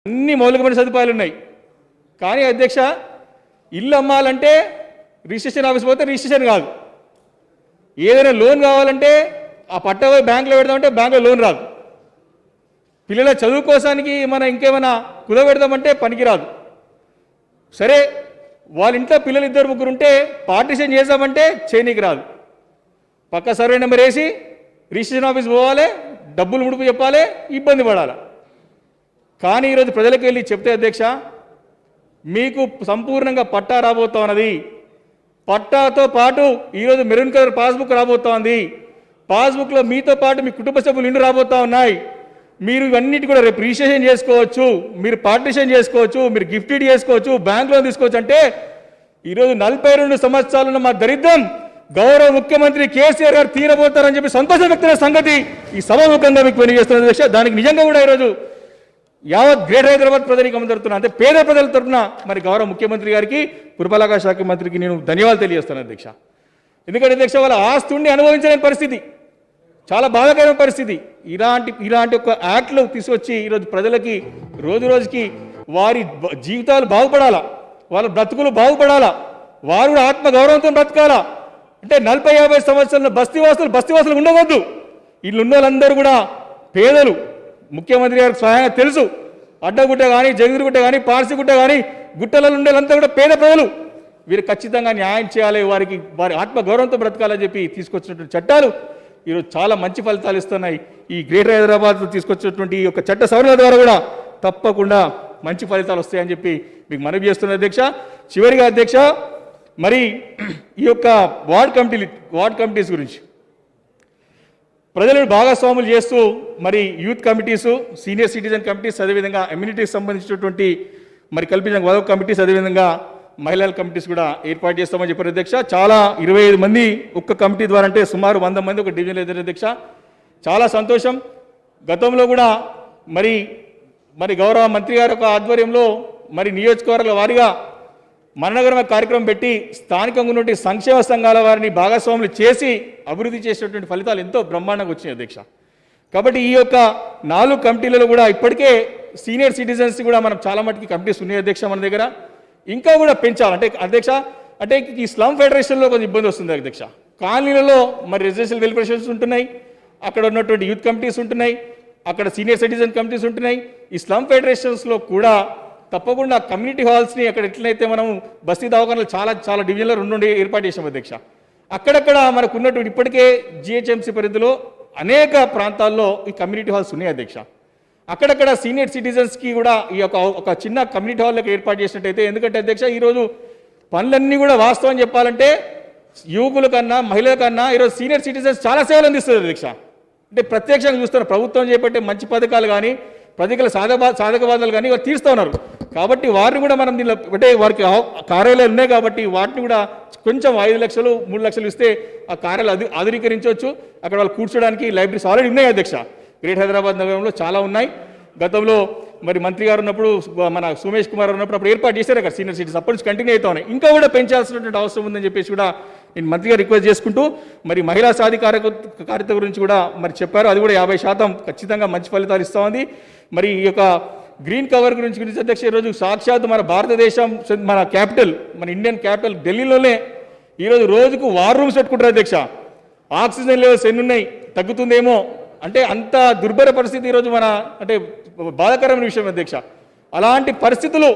అన్ని మౌలికమైన సదుపాయాలు ఉన్నాయి. కానీ అధ్యక్ష, ఇల్లు అమ్మాలంటే రిజిస్ట్రేషన్ ఆఫీస్ పోతే రిజిస్ట్రేషన్ కాదు. ఏదైనా లోన్ కావాలంటే ఆ పట్ట బ్యాంకులో పెడదామంటే బ్యాంకులో లోన్ రాదు. పిల్లల చదువు కోసానికి మనం ఇంకేమైనా కుదబెడదామంటే పనికిరాదు. సరే, వాళ్ళ ఇంట్లో పిల్లలు 2-3 ఉంటే పార్టిషన్ చేద్దామంటే చేయనీకి రాదు. పక్క సర్వే నెంబర్ వేసి రిజిస్ట్రేషన్ ఆఫీస్ పోవాలి, డబ్బులు ముడుపు చెప్పాలి, ఇబ్బంది పడాలి. కానీ ఈరోజు ప్రజలకు వెళ్ళి చెప్తే అధ్యక్ష, మీకు సంపూర్ణంగా పట్టా రాబోతా ఉన్నది. పట్టాతో పాటు ఈరోజు మెరూన్ కలర్ పాస్బుక్ రాబోతా ఉంది. పాస్బుక్లో మీతో పాటు మీ కుటుంబ సభ్యులు ఇండ్లు రాబోతా ఉన్నాయి. మీరు ఇవన్నిటి కూడా రేపు రిజిస్ట్రేషన్ చేసుకోవచ్చు, మీరు పార్టిషన్ చేసుకోవచ్చు, మీరు గిఫ్టెడ్ చేసుకోవచ్చు, బ్యాంక్ లోన్ తీసుకోవచ్చు. అంటే ఈరోజు 42 సంవత్సరాలున్న మా దరిద్రం గౌరవ ముఖ్యమంత్రి కేసీఆర్ గారు తీరబోతారని చెప్పి సంతోషం వ్యక్తమైన సంగతి ఈ సభాముఖంగా మీకు తెలియజేస్తున్న అధ్యక్ష. దానికి నిజంగా కూడా ఈరోజు యావత్ గ్రేటర్ హైదరాబాద్ ప్రజలకు అందరుతున్నా, అంటే పేద ప్రజల తరఫున మరి గౌరవ ముఖ్యమంత్రి గారికి, పురపాలక శాఖ మంత్రికి నేను ధన్యవాదాలు తెలియజేస్తాను అధ్యక్ష. ఎందుకంటే అధ్యక్ష, వాళ్ళ ఆస్తి ఉండి అనుభవించలేని పరిస్థితి, చాలా బాధాకరమైన పరిస్థితి. ఇలాంటి ఒక యాక్ట్లు తీసుకొచ్చి ఈరోజు ప్రజలకి రోజు రోజుకి వారి జీవితాలు బాగుపడాలా, వాళ్ళ బ్రతుకులు బాగుపడాలా, వారు కూడా ఆత్మగౌరవంతో బ్రతకాలా. అంటే 40-50 సంవత్సరాల బస్తీవాసులు ఉండవద్దు. వీళ్ళు ఉన్న వాళ్ళందరూ కూడా పేదలు. ముఖ్యమంత్రి గారికి స్వయంగా తెలుసు, అడ్డగుట్ట కానీ, జగదిరిగుట్ట కానీ, పార్సిగుట్ట కానీ, గుట్టలలో ఉండేలంతా కూడా పేద ప్రజలు. వీరు ఖచ్చితంగా న్యాయం చేయాలి, వారి ఆత్మగౌరవంతో బ్రతకాలని చెప్పి తీసుకొచ్చినటువంటి చట్టాలు ఈరోజు చాలా మంచి ఫలితాలు ఇస్తున్నాయి. ఈ గ్రేటర్ హైదరాబాద్ తీసుకొచ్చినటువంటి ఈ యొక్క చట్ట సవరణ ద్వారా కూడా తప్పకుండా మంచి ఫలితాలు వస్తాయని చెప్పి మీకు మనవి చేస్తున్న అధ్యక్ష. చివరిగా అధ్యక్ష, మరి ఈ యొక్క వార్డ్ కమిటీస్ గురించి ప్రజలను భాగస్వాములు చేస్తూ మరి youth committees, senior citizen committees, అదేవిధంగా ఇమ్యూనిటీకి సంబంధించినటువంటి మరి కల్పించిన గౌరవ కమిటీస్, అదేవిధంగా మహిళల కమిటీస్ కూడా ఏర్పాటు చేస్తామని చెప్పారు అధ్యక్ష. చాలా 25 మంది ఒక్క కమిటీ ద్వారా, అంటే సుమారు 100 మంది ఒక డివిజన్లో ఎదురు అధ్యక్ష. చాలా సంతోషం. గతంలో కూడా మరి గౌరవ మంత్రి గారి యొక్క ఆధ్వర్యంలో మరి నియోజకవర్గాల వారీగా మననగరం కార్యక్రమం పెట్టి స్థానికంగా ఉన్నటువంటి సంక్షేమ సంఘాల వారిని భాగస్వాములు చేసి అభివృద్ధి చేసినటువంటి ఫలితాలు ఎంతో బ్రహ్మాండంగా వచ్చినాయి అధ్యక్ష. కాబట్టి ఈ యొక్క 4 కమిటీలలో కూడా ఇప్పటికే సీనియర్ సిటిజన్స్ కూడా మనం చాలా మటుకి కమిటీస్ ఉన్నాయి అధ్యక్ష మన దగ్గర. ఇంకా కూడా పెంచాలంటే అధ్యక్ష, అంటే ఈ స్లమ్ ఫెడరేషన్లో కొంచెం ఇబ్బంది వస్తుంది అధ్యక్ష. కాలనీలలో మరి రెసిడెన్షియల్ వెల్ఫేర్ ఉంటున్నాయి, అక్కడ ఉన్నటువంటి యూత్ కమిటీస్ ఉంటున్నాయి, అక్కడ సీనియర్ సిటిజన్ కమిటీస్ ఉంటున్నాయి. ఈ స్లమ్ ఫెడరేషన్స్లో కూడా తప్పకుండా కమ్యూనిటీ హాల్స్ని అక్కడ ఎట్లయితే మనం బస్తీ దవాఖానాలు చాలా డివిజన్లో 2 ఏర్పాటు చేసాం అధ్యక్ష. అక్కడక్కడ మనకు ఉన్నటువంటి ఇప్పటికే జిహెచ్ఎంసీ పరిధిలో అనేక ప్రాంతాల్లో ఈ కమ్యూనిటీ హాల్స్ ఉన్నాయి అధ్యక్ష. అక్కడక్కడ సీనియర్ సిటిజన్స్కి కూడా ఈ యొక్క ఒక చిన్న కమ్యూనిటీ హాల్లోకి ఏర్పాటు చేసినట్టయితే, ఎందుకంటే అధ్యక్ష ఈరోజు పనులన్నీ కూడా వాస్తవం చెప్పాలంటే యువకుల కన్నా మహిళల కన్నా ఈరోజు సీనియర్ సిటిజన్స్ చాలా సేవలు అందిస్తుంది అధ్యక్ష. అంటే ప్రత్యక్షంగా చూస్తున్నారు, ప్రభుత్వం చేపట్టే మంచి పథకాలు కానీ, ప్రతికల సాధకబాధలు కానీ వారు తీరుస్తూ ఉన్నారు. కాబట్టి వారిని కూడా మనం దీనిలో అంటే వారికి కార్యాలయాలు ఉన్నాయి కాబట్టి వాటిని కూడా కొంచెం 5 లక్షలు 3 లక్షలు ఇస్తే ఆ కార్యాలయాలు ఆధునీకరించవచ్చు. అక్కడ వాళ్ళు కూర్చోడానికి లైబ్రరీస్ ఆల్రెడీ ఉన్నాయి అధ్యక్ష. గ్రేట్ హైదరాబాద్ నగరంలో చాలా ఉన్నాయి. గతంలో మరి మంత్రి గారు ఉన్నప్పుడు, మన సోమేష్ కుమార్ ఉన్నప్పుడు అప్పుడు ఏర్పాటు చేశారు అక్కడ సీనియర్ సిటిజన్స్. అప్పటి నుంచి కంటిన్యూ అవుతా ఉన్నాయి. ఇంకా కూడా పెంచాల్సినటువంటి అవసరం ఉందని చెప్పేసి కూడా నేను మంత్రి గారు రిక్వెస్ట్ చేసుకుంటూ, మరి మహిళా సాధికారిత గురించి కూడా మరి చెప్పారు. అది కూడా 50% ఖచ్చితంగా మంచి ఫలితాలు ఇస్తూ ఉంది. మరి ఈ యొక్క గ్రీన్ కవర్ గురించి అధ్యక్ష, ఈరోజు సాక్షాత్ మన భారతదేశం, మన క్యాపిటల్, మన ఇండియన్ క్యాపిటల్ ఢిల్లీలోనే ఈరోజు రోజుకు వార్ రూమ్స్ పెట్టుకుంటారు అధ్యక్ష. ఆక్సిజన్ లెవెల్స్ ఎన్ని ఉన్నాయి, తగ్గుతుందేమో అంటే అంత దుర్భర పరిస్థితి ఈరోజు అంటే బాధాకరమైన విషయం అధ్యక్ష. అలాంటి పరిస్థితులు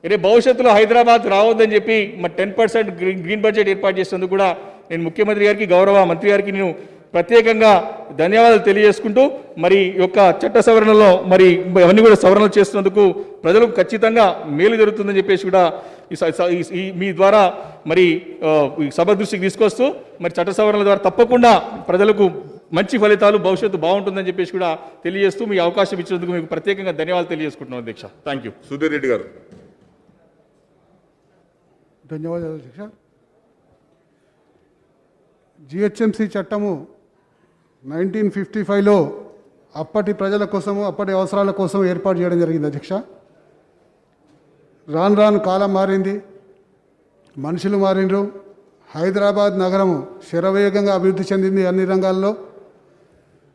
రేపు భవిష్యత్తులో హైదరాబాద్ రావద్దని చెప్పి మరి 10% గ్రీన్ బడ్జెట్ ఏర్పాటు చేసేందుకు కూడా నేను ముఖ్యమంత్రి గారికి, గౌరవ మంత్రి గారికి నేను ప్రత్యేకంగా ధన్యవాదాలు తెలియజేసుకుంటూ, మరి యొక్క చట్ట సవరణలో మరి అవన్నీ కూడా సవరణలు చేస్తున్నందుకు ప్రజలకు ఖచ్చితంగా మేలు జరుగుతుందని చెప్పేసి కూడా మీ ద్వారా మరి సభ దృష్టికి తీసుకొస్తూ, మరి చట్ట సవరణల ద్వారా తప్పకుండా ప్రజలకు మంచి ఫలితాలు, భవిష్యత్తు బాగుంటుందని చెప్పేసి కూడా తెలియజేస్తూ మీ అవకాశం ఇచ్చినందుకు మీకు ప్రత్యేకంగా ధన్యవాదాలు తెలియజేసుకుంటున్నాను అధ్యక్ష. Thank you. సుధీర్ రెడ్డి గారు. ధన్యవాదాలు అధ్యక్ష. జిహెచ్ఎంసీ చట్టము 1955లో అప్పటి ప్రజల కోసము, అప్పటి అవసరాల కోసం ఏర్పాటు చేయడం జరిగింది అధ్యక్ష. రాను కాలం మారింది, మనుషులు మారిండ్రు, హైదరాబాద్ నగరము శరవేగంగా అభివృద్ధి చెందింది అన్ని రంగాల్లో.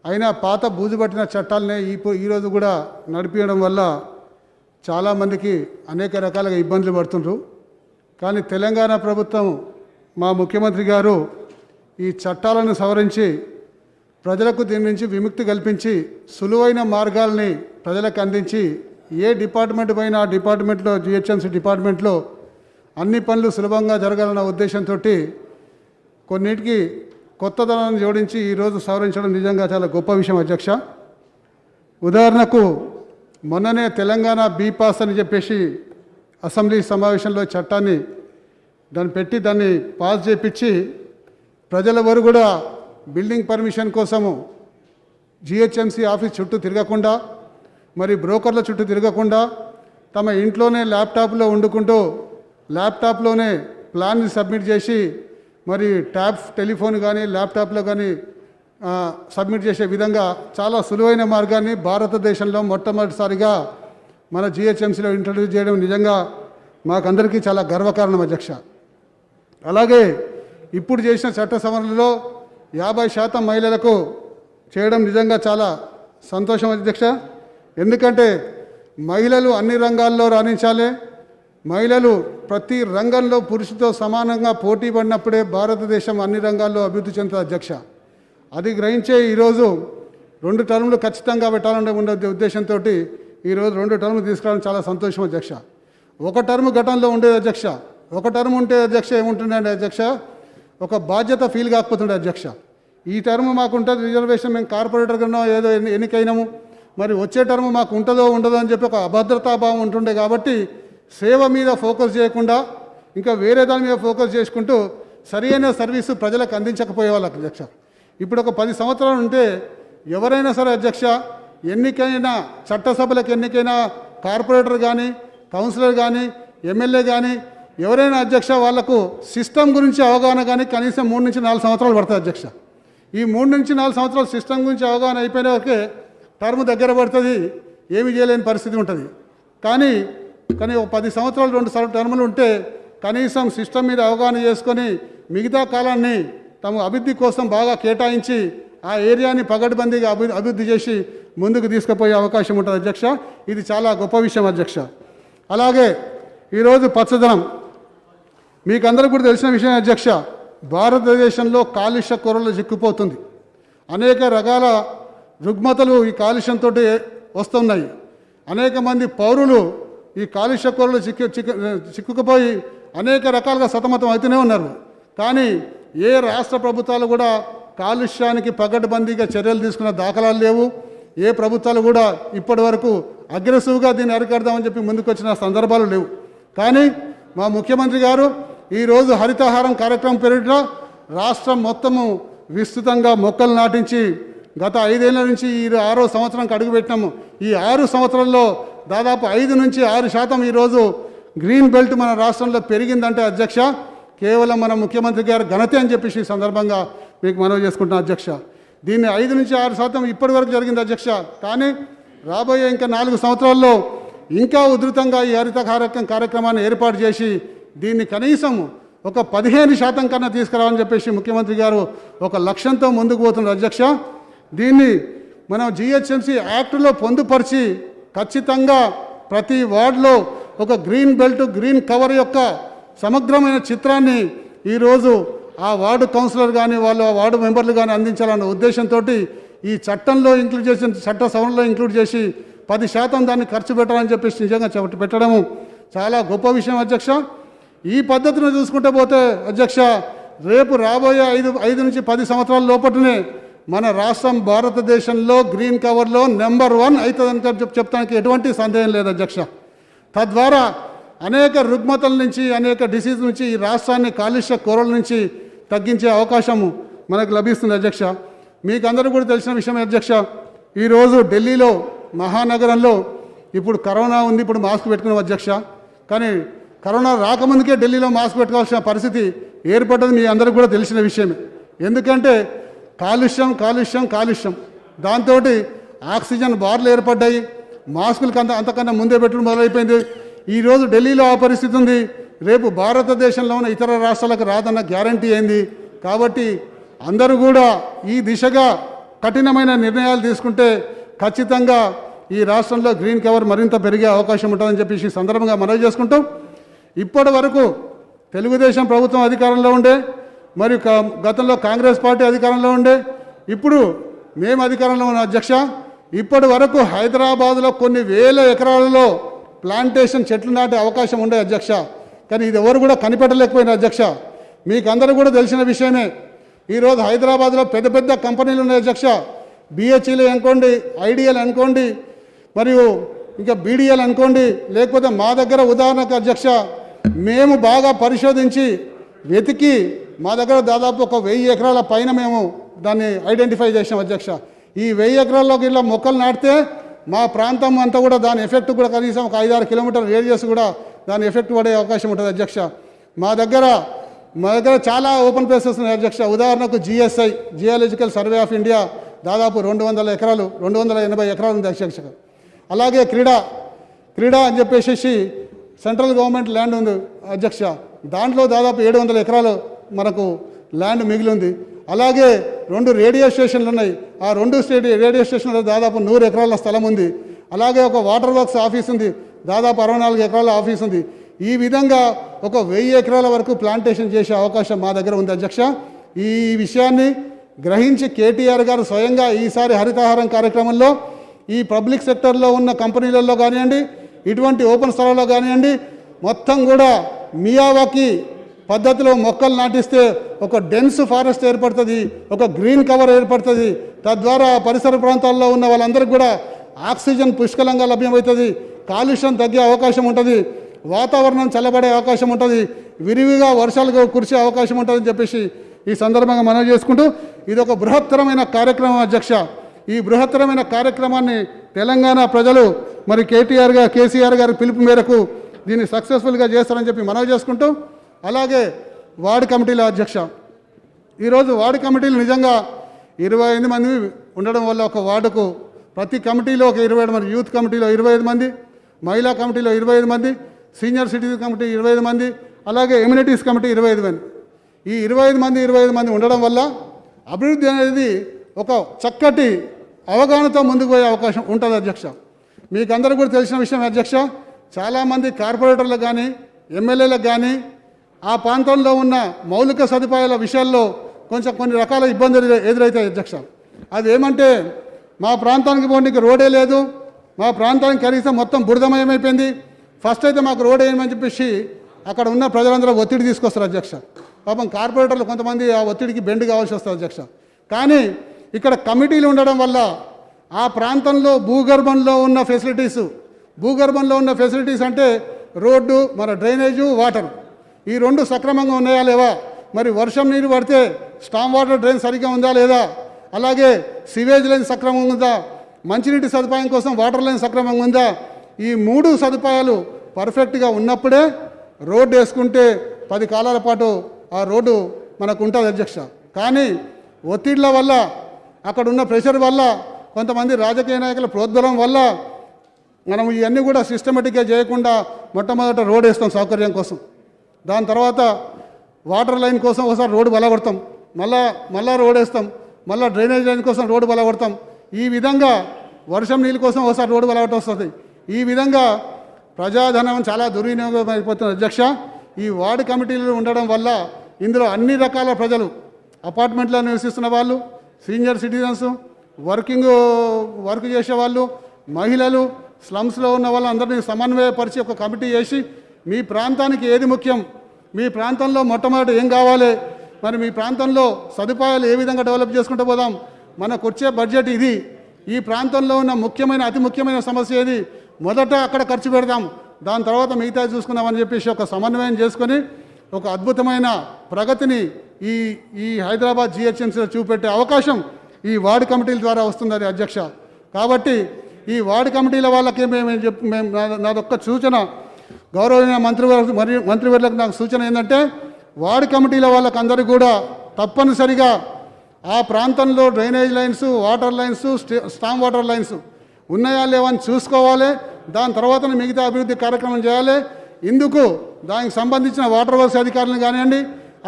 అయినా పాత బూజుపట్టిన చట్టాలనే ఈరోజు కూడా నడిపించడం వల్ల చాలామందికి అనేక రకాలుగా ఇబ్బందులు పడుతుండ్రు. కానీ తెలంగాణ ప్రభుత్వం మా ముఖ్యమంత్రి గారు ఈ చట్టాలను సవరించి ప్రజలకు దీని నుంచి విముక్తి కల్పించి సులువైన మార్గాల్ని ప్రజలకు అందించి ఏ డిపార్ట్మెంట్ పైన ఆ డిపార్ట్మెంట్లో జిహెచ్ఎంసీ డిపార్ట్మెంట్లో అన్ని పనులు సులభంగా జరగాలన్న ఉద్దేశంతో కొన్నిటికి కొత్తదనాన్ని జోడించి ఈరోజు సవరించడం నిజంగా చాలా గొప్ప విషయం అధ్యక్ష. ఉదాహరణకు మొన్ననే తెలంగాణ బీపాస్ అని చెప్పేసి అసెంబ్లీ సమావేశంలో చట్టాన్ని దాన్ని పాస్ చేపించి ప్రజలెవరు కూడా బిల్డింగ్ పర్మిషన్ కోసము జిహెచ్ఎంసీ ఆఫీస్ చుట్టూ తిరగకుండా మరి బ్రోకర్ల చుట్టూ తిరగకుండా తమ ఇంట్లోనే ల్యాప్టాప్లో వండుకుంటూ ల్యాప్టాప్లోనే ప్లాన్ని సబ్మిట్ చేసి మరి టెలిఫోన్ కానీ ల్యాప్టాప్లో కానీ సబ్మిట్ చేసే విధంగా చాలా సులువైన మార్గాన్ని భారతదేశంలో మొట్టమొదటిసారిగా మన జిహెచ్ఎంసీలో ఇంట్రడ్యూస్ చేయడం నిజంగా మాకందరికీ చాలా గర్వకారణం అధ్యక్ష. అలాగే ఇప్పుడు చేసిన చట్ట సవరణలో 50% మహిళలకు చేయడం నిజంగా చాలా సంతోషం అధ్యక్ష. ఎందుకంటే మహిళలు అన్ని రంగాల్లో రాణించాలి. మహిళలు ప్రతి రంగంలో పురుషులతో సమానంగా పోటీ పడినప్పుడే భారతదేశం అన్ని రంగాల్లో అభివృద్ధి చెందుతుంది అధ్యక్ష. అది గ్రహించే ఈరోజు 2 టర్ములు ఖచ్చితంగా పెట్టాలనే ఉండే ఉద్దేశంతో ఈరోజు 2 టర్ములు తీసుకురావడం చాలా సంతోషం అధ్యక్ష. 1 టర్ము గతంలో ఉండేది అధ్యక్ష. 1 టర్ము ఉంటే అధ్యక్ష ఏముంటుండే అధ్యక్ష, ఒక బాధ్యత ఫీల్ కాకపోతుండే అధ్యక్ష. ఈ టర్ము మాకు ఉంటుంది రిజర్వేషన్, మేము కార్పొరేటర్ కన్నా ఏదో ఎన్నికైనాము, మరి వచ్చే టర్ము మాకు ఉంటుందో ఉండదో అని చెప్పి ఒక అభద్రతాభావం ఉంటుండే. కాబట్టి సేవ మీద ఫోకస్ చేయకుండా ఇంకా వేరే దాని మీద ఫోకస్ చేసుకుంటూ సరైన సర్వీసు ప్రజలకు అందించకపోయేవాళ్ళు అధ్యక్ష. ఇప్పుడు ఒక 10 సంవత్సరాలు ఉంటే ఎవరైనా సరే అధ్యక్ష, ఎన్నికైనా చట్టసభలకు ఎన్నికైనా కార్పొరేటర్ కానీ కౌన్సిలర్ కానీ ఎమ్మెల్యే కానీ ఎవరైనా అధ్యక్ష వాళ్లకు సిస్టమ్ గురించి అవగాహన కానీ కనీసం 3 నుంచి 4 సంవత్సరాలు పడుతుంది అధ్యక్ష. ఈ 3 నుంచి 4 సంవత్సరాలు సిస్టమ్ గురించి అవగాహన అయిపోయిన వరకే టర్మ్ దగ్గర పడుతుంది, ఏమి చేయలేని పరిస్థితి ఉంటుంది. కానీ ఒక 10 సంవత్సరాలు 2 టర్ములు ఉంటే కనీసం సిస్టమ్ మీద అవగాహన చేసుకొని మిగతా కాలాన్ని తమ అభివృద్ధి కోసం బాగా కేటాయించి ఆ ఏరియాని పగడ్బందీగా అభివృద్ధి చేసి ముందుకు తీసుకుపోయే అవకాశం ఉంటుంది అధ్యక్ష. ఇది చాలా గొప్ప విషయం అధ్యక్ష. అలాగే ఈరోజు పచ్చదనం మీకు అందరికీ కూడా తెలిసిన విషయం అధ్యక్ష. భారతదేశంలో కాలుష్య కొరలు చిక్కుపోతుంది. అనేక రకాల రుగ్మతలు ఈ కాలుష్యంతో వస్తున్నాయి. అనేక మంది పౌరులు ఈ కాలుష్య కొరలు చిక్కుకుపోయి అనేక రకాలుగా సతమతం అవుతూనే ఉన్నారు. కానీ ఏ రాష్ట్ర ప్రభుత్వాలు కూడా కాలుష్యానికి పగడ్బందీగా చర్యలు తీసుకున్న దాఖలాలు లేవు. ఏ ప్రభుత్వాలు కూడా ఇప్పటి వరకు అగ్రెసివ్గా దీన్ని అరికడదామని చెప్పి ముందుకు వచ్చిన సందర్భాలు లేవు. కానీ మా ముఖ్యమంత్రి గారు ఈరోజు హరితహారం కార్యక్రమం పేరిట రాష్ట్రం మొత్తము విస్తృతంగా మొక్కలు నాటించి గత 5 ఏళ్ల నుంచి ఈ 6వ సంవత్సరానికి అడుగుపెట్టినాము. ఈ 6 సంవత్సరాల్లో దాదాపు 5 నుంచి 6% ఈరోజు గ్రీన్ బెల్ట్ మన రాష్ట్రంలో పెరిగిందంటే అధ్యక్ష కేవలం మన ముఖ్యమంత్రి గారు ఘనతే అని చెప్పేసి ఈ సందర్భంగా మీకు మనవి చేసుకుంటున్నాను అధ్యక్ష. దీన్ని 5 నుంచి 6% ఇప్పటి వరకు జరిగింది అధ్యక్ష. కానీ రాబోయే ఇంకా 4 సంవత్సరాల్లో ఇంకా ఉధృతంగా ఈ హరిత కార్యక్రమాన్ని ఏర్పాటు చేసి దీన్ని కనీసం ఒక 15% కన్నా తీసుకురావాలని చెప్పేసి ముఖ్యమంత్రి గారు ఒక లక్ష్యంతో ముందుకు పోతున్నారు అధ్యక్ష. దీన్ని మనం జిహెచ్ఎంసీ యాక్ట్లో పొందుపరిచి ఖచ్చితంగా ప్రతి వార్డులో ఒక గ్రీన్ బెల్ట్ గ్రీన్ కవర్ యొక్క సమగ్రమైన చిత్రాన్ని ఈరోజు ఆ వార్డు కౌన్సిలర్ కానీ వాళ్ళు ఆ వార్డు మెంబర్లు కానీ అందించాలన్న ఉద్దేశంతో ఈ చట్టంలో ఇంక్లూడ్ చేసిన చట్ట సవరణలో ఇంక్లూడ్ చేసి 10% దాన్ని ఖర్చు పెట్టాలని చెప్పేసి నిజంగా పెట్టడము చాలా గొప్ప విషయం అధ్యక్ష. ఈ పద్ధతిని చూసుకుంటే పోతే అధ్యక్ష రేపు రాబోయే 5 నుంచి 10 సంవత్సరాల లోపలనే మన రాష్ట్రం భారతదేశంలో గ్రీన్ కవర్లో నెంబర్ 1 అవుతుందని చెప్తానికి ఎటువంటి సందేహం లేదు అధ్యక్ష. తద్వారా అనేక రుగ్మతల నుంచి అనేక డిసీజ్ నుంచి ఈ రాష్ట్రాన్ని కాలుష్య కోరల నుంచి తగ్గించే అవకాశం మనకు లభిస్తుంది అధ్యక్ష. మీకు అందరూ కూడా తెలిసిన విషయం అధ్యక్ష. ఈరోజు ఢిల్లీలో మహానగరంలో ఇప్పుడు కరోనా ఉంది, ఇప్పుడు మాస్క్ పెట్టుకున్నాం అధ్యక్ష. కానీ కరోనా రాకముందుకే ఢిల్లీలో మాస్క్ పెట్టుకోవాల్సిన పరిస్థితి ఏర్పడ్డది మీ అందరికీ కూడా తెలిసిన విషయమే. ఎందుకంటే కాలుష్యం దాంతో ఆక్సిజన్ బార్లు ఏర్పడ్డాయి, మాస్కులకి అంతకన్నా ముందే పెట్టుకుని మొదలైపోయింది. ఈరోజు ఢిల్లీలో ఆ పరిస్థితి ఉంది, రేపు భారతదేశంలో ఉన్న ఇతర రాష్ట్రాలకు రాదన్న గ్యారంటీ అయింది. కాబట్టి అందరూ కూడా ఈ దిశగా కఠినమైన నిర్ణయాలు తీసుకుంటే ఖచ్చితంగా ఈ రాష్ట్రంలో గ్రీన్ కవర్ మరింత పెరిగే అవకాశం ఉంటుందని చెప్పేసి ఈ సందర్భంగా మనవి చేసుకుంటూ, ఇప్పటి వరకు తెలుగుదేశం ప్రభుత్వం అధికారంలో ఉండే, మరియు గతంలో కాంగ్రెస్ పార్టీ అధికారంలో ఉండే, ఇప్పుడు మేము అధికారంలో ఉన్న అధ్యక్ష, ఇప్పటి వరకు హైదరాబాద్లో కొన్ని వేల ఎకరాలలో ప్లాంటేషన్ చెట్లు నాటే అవకాశం ఉండే అధ్యక్ష. కానీ ఇది ఎవరు కూడా కనిపెట్టలేకపోయిన అధ్యక్ష. మీకు అందరూ కూడా తెలిసిన విషయమే. ఈరోజు హైదరాబాద్లో పెద్ద పెద్ద కంపెనీలు ఉన్నాయి అధ్యక్ష. బిహెచ్ఈలు అనుకోండి, ఐడిఎల్ అనుకోండి, మరియు ఇంకా బీడీఎల్ అనుకోండి, లేకపోతే మా దగ్గర ఉదాహరణకు అధ్యక్ష, మేము బాగా పరిశోధించి వెతికి మా దగ్గర దాదాపు ఒక 1000 ఎకరాల పైన మేము దాన్ని ఐడెంటిఫై చేసాం అధ్యక్ష. ఈ 1000 ఎకరాల్లోకి ఇలా మొక్కలు నాటితే మా ప్రాంతం అంతా కూడా దాని ఎఫెక్ట్ కూడా కనీసం ఒక 5-6 కిలోమీటర్ల రేడియస్ కూడా దాని ఎఫెక్ట్ పడే అవకాశం ఉంటుంది అధ్యక్ష. మా దగ్గర చాలా ఓపెన్ ప్లేసెస్ ఉన్నాయి అధ్యక్ష. ఉదాహరణకు GSI, geological survey of India, దాదాపు 200 ఎకరాలు, 280 ఎకరాలు ఉంది అధ్యక్ష. అలాగే క్రీడా అని చెప్పేసి సెంట్రల్ గవర్నమెంట్ ల్యాండ్ ఉంది అధ్యక్ష. దాంట్లో దాదాపు 700 ఎకరాలు మనకు ల్యాండ్ మిగిలి ఉంది. అలాగే 2 రేడియో స్టేషన్లు ఉన్నాయి. ఆ 2 రేడియో స్టేషన్లో దాదాపు 100 ఎకరాల స్థలం ఉంది. అలాగే ఒక వాటర్ వర్క్స్ ఆఫీస్ ఉంది, దాదాపు 64 ఎకరాల ఆఫీస్ ఉంది. ఈ విధంగా ఒక 1000 ఎకరాల వరకు ప్లాంటేషన్ చేసే అవకాశం మా దగ్గర ఉంది అధ్యక్ష. ఈ విషయాన్ని గ్రహించి కేటీఆర్ గారు స్వయంగా ఈసారి హరితహారం కార్యక్రమంలో ఈ పబ్లిక్ సెక్టర్లో ఉన్న కంపెనీలలో కానివ్వండి, ఇటువంటి ఓపెన్ స్థలాల్లో కానివ్వండి, మొత్తం కూడా మియావాకి పద్ధతిలో మొక్కలు నాటిస్తే ఒక డెన్స్ ఫారెస్ట్ ఏర్పడుతుంది, ఒక గ్రీన్ కవర్ ఏర్పడుతుంది. తద్వారా పరిసర ప్రాంతాల్లో ఉన్న వాళ్ళందరికీ కూడా ఆక్సిజన్ పుష్కలంగా లభ్యమవుతుంది, కాలుష్యం తగ్గే అవకాశం ఉంటుంది, వాతావరణం చల్లబడే అవకాశం ఉంటుంది, విరివిగా వర్షాలు కురిసే అవకాశం ఉంటుందని చెప్పేసి ఈ సందర్భంగా మనవి చేసుకుంటూ, ఇది ఒక బృహత్తరమైన కార్యక్రమం అధ్యక్ష. ఈ బృహత్తరమైన కార్యక్రమాన్ని తెలంగాణ ప్రజలు మరి కేసీఆర్ గారి పిలుపు మేరకు దీన్ని సక్సెస్ఫుల్గా చేస్తారని చెప్పి మనవి చేసుకుంటూ, అలాగే వార్డు కమిటీల అధ్యక్ష, ఈరోజు వార్డు కమిటీలు నిజంగా 25 మంది ఉండడం వల్ల ఒక వార్డుకు ప్రతి కమిటీలో ఒక 27 మంది, యూత్ కమిటీలో 25 మంది, మహిళా కమిటీలో 25 మంది, సీనియర్ సిటిజన్ కమిటీ 25 మంది, అలాగే ఎమ్యూనిటీస్ కమిటీ 25 మంది. ఈ 25 మంది ఉండడం వల్ల అభివృద్ధి అనేది ఒక చక్కటి అవగాహనతో ముందుకు పోయే అవకాశం ఉంటుంది అధ్యక్ష. మీకు అందరూ కూడా తెలిసిన విషయం అధ్యక్ష, చాలామంది కార్పొరేటర్లకు కానీ ఎమ్మెల్యేలకు కానీ ఆ ప్రాంతంలో ఉన్న మౌలిక సదుపాయాల విషయాల్లో కొన్ని రకాల ఇబ్బందులు ఎదురవుతాయి అధ్యక్ష. అది ఏమంటే, మా ప్రాంతానికి పోనీకి రోడే లేదు, మా ప్రాంతానికి కనీసం మొత్తం బురదమయమైపోయింది, ఫస్ట్ అయితే మాకు రోడ్ వేయమని చెప్పేసి అక్కడ ఉన్న ప్రజలందరూ ఒత్తిడి తీసుకొస్తారు అధ్యక్ష. పాపం కార్పొరేటర్లు కొంతమంది ఆ ఒత్తిడికి బెండ్ కావాల్సి వస్తుంది అధ్యక్ష. కానీ ఇక్కడ కమిటీలు ఉండడం వల్ల ఆ ప్రాంతంలో భూగర్భంలో ఉన్న ఫెసిలిటీస్ అంటే రోడ్డు, మన డ్రైనేజు, వాటర్, ఈ 2 సక్రమంగా ఉన్నాయా లేవా, మరి వర్షం నీరు పడితే స్టామ్ వాటర్ డ్రైన్ సరిగ్గా ఉందా లేదా, అలాగే సివేజ్ లైన్ సక్రమంగా ఉందా, మంచినీటి సదుపాయం కోసం వాటర్ లైన్ సక్రమంగా ఉందా, ఈ 3 సదుపాయాలు పర్ఫెక్ట్గా ఉన్నప్పుడే రోడ్డు వేసుకుంటే 10 కాలాల పాటు ఆ రోడ్డు మనకు ఉంటుంది అధ్యక్ష. కానీ ఒత్తిళ్ల వల్ల, అక్కడ ఉన్న ప్రెషర్ వల్ల, కొంతమంది రాజకీయ నాయకుల ప్రోద్బలం వల్ల మనం ఇవన్నీ కూడా సిస్టమేటిక్గా చేయకుండా మొట్టమొదట రోడ్ వేస్తాం సౌకర్యం కోసం, దాని తర్వాత వాటర్ లైన్ కోసం ఒకసారి రోడ్డు బలగొడతాం, మళ్ళా రోడ్ వేస్తాం, మళ్ళీ డ్రైనేజ్ లైన్ కోసం రోడ్డు బలగొడతాం. ఈ విధంగా వర్షం నీళ్ళ కోసం ఒకసారి రోడ్డు బలగొట్ట వస్తుంది. ఈ విధంగా ప్రజాధనం చాలా దుర్వినియోగం అయిపోతుంది అధ్యక్ష. ఈ వార్డు కమిటీలు ఉండడం వల్ల ఇందులో అన్ని రకాల ప్రజలు, అపార్ట్మెంట్లో నివసిస్తున్న వాళ్ళు, సీనియర్ సిటిజన్స్, వర్క్ చేసేవాళ్ళు, మహిళలు, స్లమ్స్లో ఉన్న వాళ్ళందరినీ సమన్వయపరిచి ఒక కమిటీ చేసి మీ ప్రాంతానికి ఏది ముఖ్యం, మీ ప్రాంతంలో మొట్టమొదటి ఏం కావాలి, మరి మీ ప్రాంతంలో సదుపాయాలు ఏ విధంగా డెవలప్ చేసుకుంటూ పోదాం, మనకు వచ్చే బడ్జెట్ ఇది, ఈ ప్రాంతంలో ఉన్న అతి ముఖ్యమైన సమస్య ఏది, మొదట అక్కడ ఖర్చు పెడదాం, దాని తర్వాత మిగతా చూసుకుందామని చెప్పేసి ఒక సమన్వయం చేసుకొని ఒక అద్భుతమైన ప్రగతిని ఈ హైదరాబాద్ జిహెచ్ఎంసీలో చూపెట్టే అవకాశం ఈ వార్డు కమిటీల ద్వారా వస్తుందని అధ్యక్ష. కాబట్టి ఈ వార్డు కమిటీల వాళ్ళకి నాదొక్క సూచన, గౌరవనీయ మంత్రివర్యులకు నాకు సూచన ఏంటంటే, వార్డు కమిటీల వాళ్ళకి అందరికీ కూడా తప్పనిసరిగా ఆ ప్రాంతంలో drainage lines, water lines, storm water lines ఉన్నాయా లేవని చూసుకోవాలి. దాని తర్వాత మిగతా అభివృద్ధి కార్యక్రమం చేయాలి. ఇందుకు దానికి సంబంధించిన వాటర్ వర్క్స్ అధికారులను కానివ్వండి,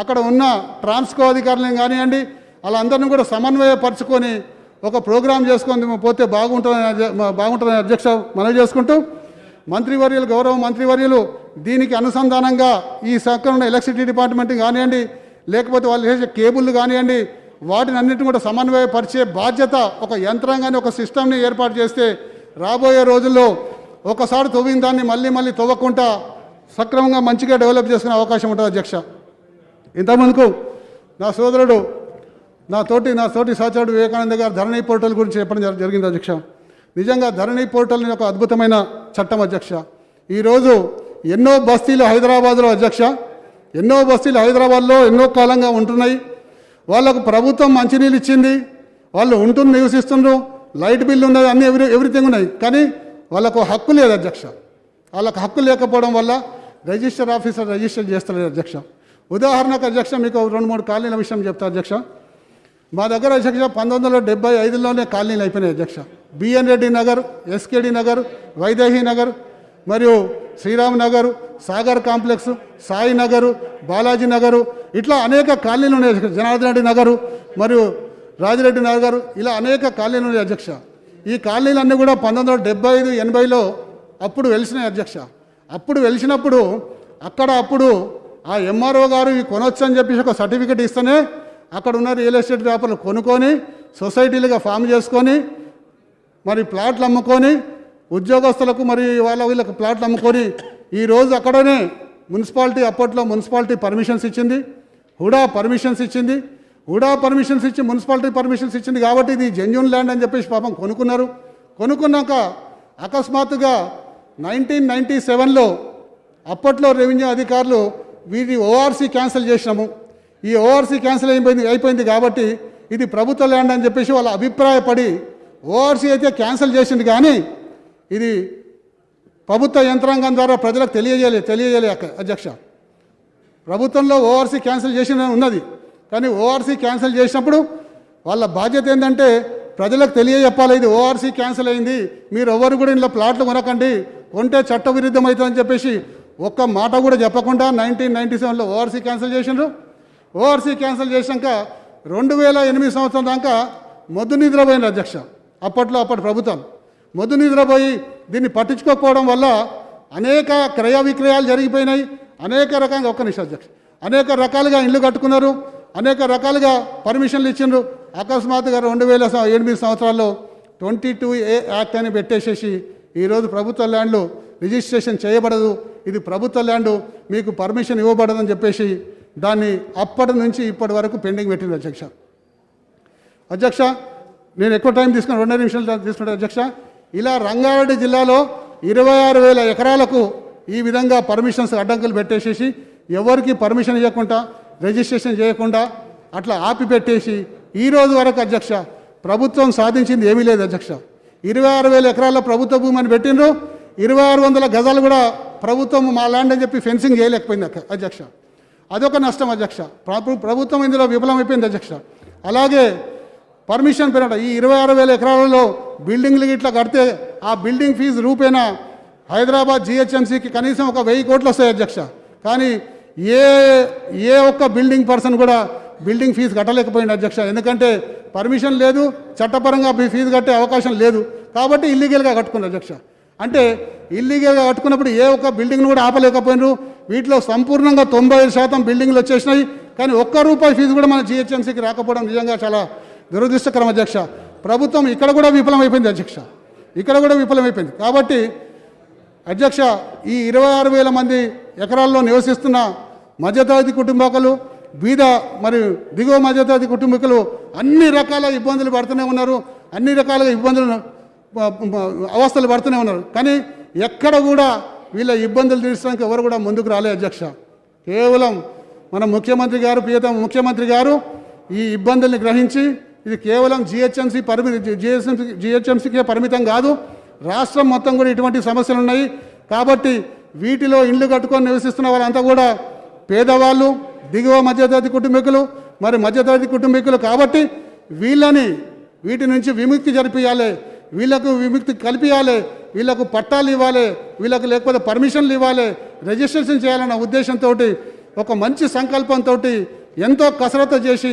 అక్కడ ఉన్న ట్రాన్స్కో అధికారులను కానివ్వండి, వాళ్ళందరినీ కూడా సమన్వయపరుచుకొని ఒక ప్రోగ్రాం చేసుకొని పోతే బాగుంటుందని అధ్యక్ష మనవి చేసుకుంటూ మంత్రివర్యులు గౌరవ మంత్రివర్యులు దీనికి అనుసంధానంగా ఈ సక్కన ఎలక్ట్రిసిటీ డిపార్ట్మెంట్ కానివ్వండి, లేకపోతే వాళ్ళు చేసే కేబుల్ కానివ్వండి, వాటిని అన్నింటిని కూడా సమన్వయపరిచే బాధ్యత ఒక యంత్రాంగాన్ని ఒక సిస్టమ్ని ఏర్పాటు చేస్తే రాబోయే రోజుల్లో ఒకసారి తవ్విన దాన్ని మళ్ళీ మళ్ళీ తవ్వకుండా సక్రమంగా మంచిగా డెవలప్ చేసుకునే అవకాశం ఉంటుంది అధ్యక్ష. ఇంతకుముందుకు నా సోదరుడు నా తోటి సహచరుడు వివేకానంద గారు ధరణి పోర్టల్ గురించి చెప్పడం జరిగింది అధ్యక్ష. నిజంగా ధరణి పోర్టల్ ఒక అద్భుతమైన చట్టం అధ్యక్ష. ఈరోజు ఎన్నో బస్తీలు హైదరాబాద్లో అధ్యక్ష, ఎన్నో బస్తీలు హైదరాబాద్లో ఎన్నో కాలంగా ఉంటున్నాయి. వాళ్ళకు ప్రభుత్వం మంచినీళ్ళు ఇచ్చింది, వాళ్ళు ఉంటున్న నివసిస్తున్నారు, లైట్ బిల్లు ఉన్నది, అన్నీ ఎవ్రీథింగ్ ఉన్నాయి. కానీ వాళ్ళకు హక్కు లేదు అధ్యక్ష. వాళ్ళకు హక్కు లేకపోవడం వల్ల రిజిస్టర్ ఆఫీసర్ రిజిస్టర్ చేస్తలేదు అధ్యక్ష. ఉదాహరణకు అధ్యక్ష మీకు 2-3 కాలనీల విషయం చెప్తా అధ్యక్ష. మా దగ్గర అధ్యక్ష 1975లోనే కాలనీలు అయిపోయినాయి అధ్యక్ష. బిఎన్ రెడ్డి నగర్, ఎస్కేడి నగర్, వైదేహి నగర్, మరియు శ్రీరామ్ నగర్, సాగర్ కాంప్లెక్స్, సాయి నగరు, బాలాజీ నగరు, ఇట్లా అనేక కాలనీలు ఉన్నాయి అధ్యక్ష. జనార్దన్ రెడ్డి నగరు మరియు రాజిరెడ్డి నగరు, ఇలా అనేక కాలనీలు ఉన్నాయి అధ్యక్ష. ఈ కాలనీలన్నీ కూడా 1975-80లో అప్పుడు వెలిసినాయి అధ్యక్ష. అప్పుడు వెలిసినప్పుడు అప్పుడు ఆ ఎంఆర్ఓ గారు ఇవి కొనొచ్చు అని చెప్పేసి ఒక సర్టిఫికెట్ ఇస్తేనే అక్కడ ఉన్న రియల్ ఎస్టేట్ వ్యాపారులు కొనుక్కొని సొసైటీలుగా ఫామ్ చేసుకొని మరి ప్లాట్లు అమ్ముకొని ఉద్యోగస్తులకు మరి వీళ్ళకి ప్లాట్లు అమ్ముకొని ఈరోజు అక్కడనే మున్సిపాలిటీ అప్పట్లో మున్సిపాలిటీ పర్మిషన్స్ ఇచ్చింది, హుడా పర్మిషన్స్ ఇచ్చింది. హుడా పర్మిషన్స్ ఇచ్చి మున్సిపాలిటీ పర్మిషన్స్ ఇచ్చింది కాబట్టి ఇది జెన్యూన్ ల్యాండ్ అని చెప్పేసి పాపం కొనుక్కున్నారు. కొనుక్కున్నాక అకస్మాత్తుగా 1997లో అప్పట్లో రెవెన్యూ అధికారులు వీటి ఓఆర్సీ క్యాన్సిల్ చేసినాము, ఈ ఓఆర్సీ క్యాన్సిల్ అయిపోయింది కాబట్టి ఇది ప్రభుత్వ ల్యాండ్ అని చెప్పేసి వాళ్ళ అభిప్రాయపడి ఓఆర్సీ అయితే క్యాన్సిల్ చేసింది, కానీ ఇది ప్రభుత్వ యంత్రాంగం ద్వారా ప్రజలకు తెలియజేయాలి అధ్యక్ష. ప్రభుత్వంలో ఓఆర్సీ క్యాన్సిల్ చేసిన ఉన్నది, కానీ ఓఆర్సీ క్యాన్సిల్ చేసినప్పుడు వాళ్ళ బాధ్యత ఏంటంటే ప్రజలకు తెలియజెప్పాలి, ఇది ఓఆర్సీ క్యాన్సిల్ అయింది, మీరు ఎవరు కూడా ఇంట్లో ప్లాట్లు కొనకండి, కొంటే చట్టవిరుద్ధం అవుతుందని చెప్పేసి ఒక్క మాట కూడా చెప్పకుండా 1997లో ఓఆర్సీ క్యాన్సిల్ చేసిండ్రు. ఓఆర్సీ క్యాన్సిల్ చేసినాక 2008 సంవత్సరం దాకా మొద్దు నిద్రపోయింది అధ్యక్ష. అప్పటి ప్రభుత్వం మొద్దు నిద్రపోయి దీన్ని పట్టించుకోకపోవడం వల్ల అనేక క్రయ విక్రయాలు జరిగిపోయినాయి. అనేక రకంగా అనేక రకాలుగా ఇళ్ళు కట్టుకున్నారు, అనేక రకాలుగా పర్మిషన్లు ఇచ్చిండ్రు. అకస్మాత్తుగా 2008 సంవత్సరాల్లో 22A యాక్ట్ అని పెట్టేసేసి ఈరోజు ప్రభుత్వ ల్యాండ్లు రిజిస్ట్రేషన్ చేయబడదు, ఇది ప్రభుత్వ ల్యాండు, మీకు పర్మిషన్ ఇవ్వబడదని చెప్పేసి దాన్ని అప్పటి నుంచి ఇప్పటి వరకు పెండింగ్ పెట్టింది అధ్యక్ష. నేను ఎక్కువ టైం తీసుకుని 2 నిమిషాలు తీసుకున్నాను అధ్యక్ష. ఇలా రంగారెడ్డి జిల్లాలో 26,000 ఎకరాలకు ఈ విధంగా పర్మిషన్స్ అడ్డంకులు పెట్టేసేసి ఎవరికి పర్మిషన్ ఇవ్వకుండా రిజిస్ట్రేషన్ చేయకుండా అట్లా ఆపి పెట్టేసి ఈరోజు వరకు అధ్యక్ష ప్రభుత్వం సాధించింది ఏమీ లేదు అధ్యక్ష. 26,000 ఎకరాల ప్రభుత్వ భూమి అని పెట్టిండ్రు, 2600 గజాలు కూడా ప్రభుత్వం మా ల్యాండ్ అని చెప్పి ఫెన్సింగ్ చేయలేకపోయింది అధ్యక్ష. అదొక నష్టం అధ్యక్ష. ప్రభుత్వం ఇందులో విఫలమైపోయింది అధ్యక్ష. అలాగే పర్మిషన్ పెరగ ఈ 26,000 ఎకరాలలో బిల్డింగ్లు ఇట్లా కడితే ఆ బిల్డింగ్ ఫీజు రూపేణా హైదరాబాద్ GHMCకి కనీసం ఒక 1000 కోట్లు వస్తాయి అధ్యక్ష. కానీ ఏ ఒక్క బిల్డింగ్ పర్సన్ కూడా బిల్డింగ్ ఫీజు కట్టలేకపోయింది అధ్యక్ష. ఎందుకంటే పర్మిషన్ లేదు, చట్టపరంగా ఫీజు కట్టే అవకాశం లేదు కాబట్టి ఇల్లీగల్గా కట్టుకుంది అధ్యక్ష. అంటే ఇల్లీగల్గా కట్టుకున్నప్పుడు ఏ ఒక్క బిల్డింగ్ను కూడా ఆపలేకపోయినారు. వీటిలో సంపూర్ణంగా 95% బిల్డింగ్లు వచ్చేసినాయి, కానీ ₹1 ఫీజు కూడా మన GHMCకి రాకపోవడం నిజంగా చాలా దురదృష్టకరం అధ్యక్ష. ప్రభుత్వం ఇక్కడ కూడా విఫలమైపోయింది అధ్యక్ష, ఇక్కడ కూడా విఫలమైపోయింది. కాబట్టి అధ్యక్ష ఈ 26,000 మంది ఎకరాల్లో నివసిస్తున్న మధ్యతరగతి కుటుంబకులు, బీద మరియు దిగువ మధ్యతరగతి కుటుంబీకులు అన్ని రకాల ఇబ్బందులు పడుతూనే ఉన్నారు, అన్ని రకాలుగా అవస్థలు పడుతూనే ఉన్నారు. కానీ ఎక్కడ కూడా వీళ్ళ ఇబ్బందులు తీర్చడానికి ఎవరు కూడా ముందుకు రాలే అధ్యక్ష. కేవలం మన ముఖ్యమంత్రి గారు, ప్రియతమ ముఖ్యమంత్రి గారు ఈ ఇబ్బందుల్ని గ్రహించి ఇది కేవలం GHMCకే పరిమితం కాదు, రాష్ట్రం మొత్తం కూడా ఇటువంటి సమస్యలు ఉన్నాయి కాబట్టి వీటిలో ఇండ్లు కట్టుకొని నివసిస్తున్న వాళ్ళంతా కూడా పేదవాళ్ళు, దిగువ మధ్యతరగతి కుటుంబీకులు, మరి మధ్యతరగతి కుటుంబీకులు కాబట్టి వీటి నుంచి విముక్తి జరిపియాలి, వీళ్ళకు విముక్తి కల్పించాలి, వీళ్ళకు పట్టాలు ఇవ్వాలి, వీళ్ళకు లేకపోతే పర్మిషన్లు ఇవ్వాలి, రిజిస్ట్రేషన్ చేయాలన్న ఉద్దేశంతో ఒక మంచి సంకల్పంతో ఎంతో కసరత్తు చేసి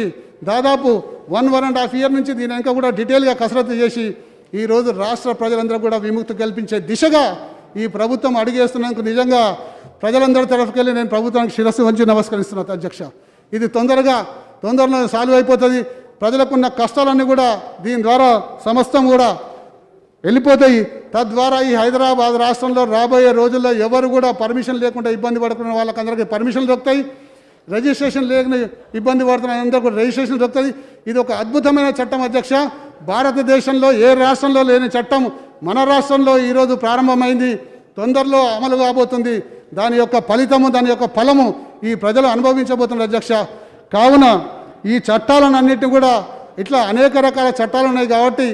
దాదాపు 1.5 ఇయర్ నుంచి దీని వెనక కూడా డీటెయిల్గా కసరత్తు చేసి ఈరోజు రాష్ట్ర ప్రజలందరూ కూడా విముక్తి కల్పించే దిశగా ఈ ప్రభుత్వం అడుగేస్తున్నందుకు నిజంగా ప్రజలందరి తరఫుకెళ్ళి నేను ప్రభుత్వానికి శిరస్సు వంచి నమస్కరిస్తున్నాను అధ్యక్ష. ఇది తొందరలో సాల్వ్ అయిపోతుంది. ప్రజలకున్న కష్టాలన్నీ కూడా దీని ద్వారా సమస్తం కూడా వెళ్ళిపోతాయి. తద్వారా ఈ హైదరాబాద్ రాష్ట్రంలో రాబోయే రోజుల్లో ఎవరు కూడా పర్మిషన్ లేకుండా ఇబ్బంది పడుతున్న వాళ్ళకందరికీ పర్మిషన్లు దొరుకుతాయి. రిజిస్ట్రేషన్ లేని ఇబ్బంది పడుతున్న అందరూ కూడా రిజిస్ట్రేషన్ దొరుకుతుంది. ఇది ఒక అద్భుతమైన చట్టం అధ్యక్ష. భారతదేశంలో ఏ రాష్ట్రంలో లేని చట్టం మన రాష్ట్రంలో ఈరోజు ప్రారంభమైంది, తొందరలో అమలు కాబోతుంది. దాని యొక్క ఫలితము, దాని యొక్క ఫలము ఈ ప్రజలు అనుభవించబోతున్నారు అధ్యక్ష. కావున ఈ చట్టాలన్నింటినీ కూడా ఇట్లా అనేక రకాల చట్టాలు ఉన్నాయి కాబట్టి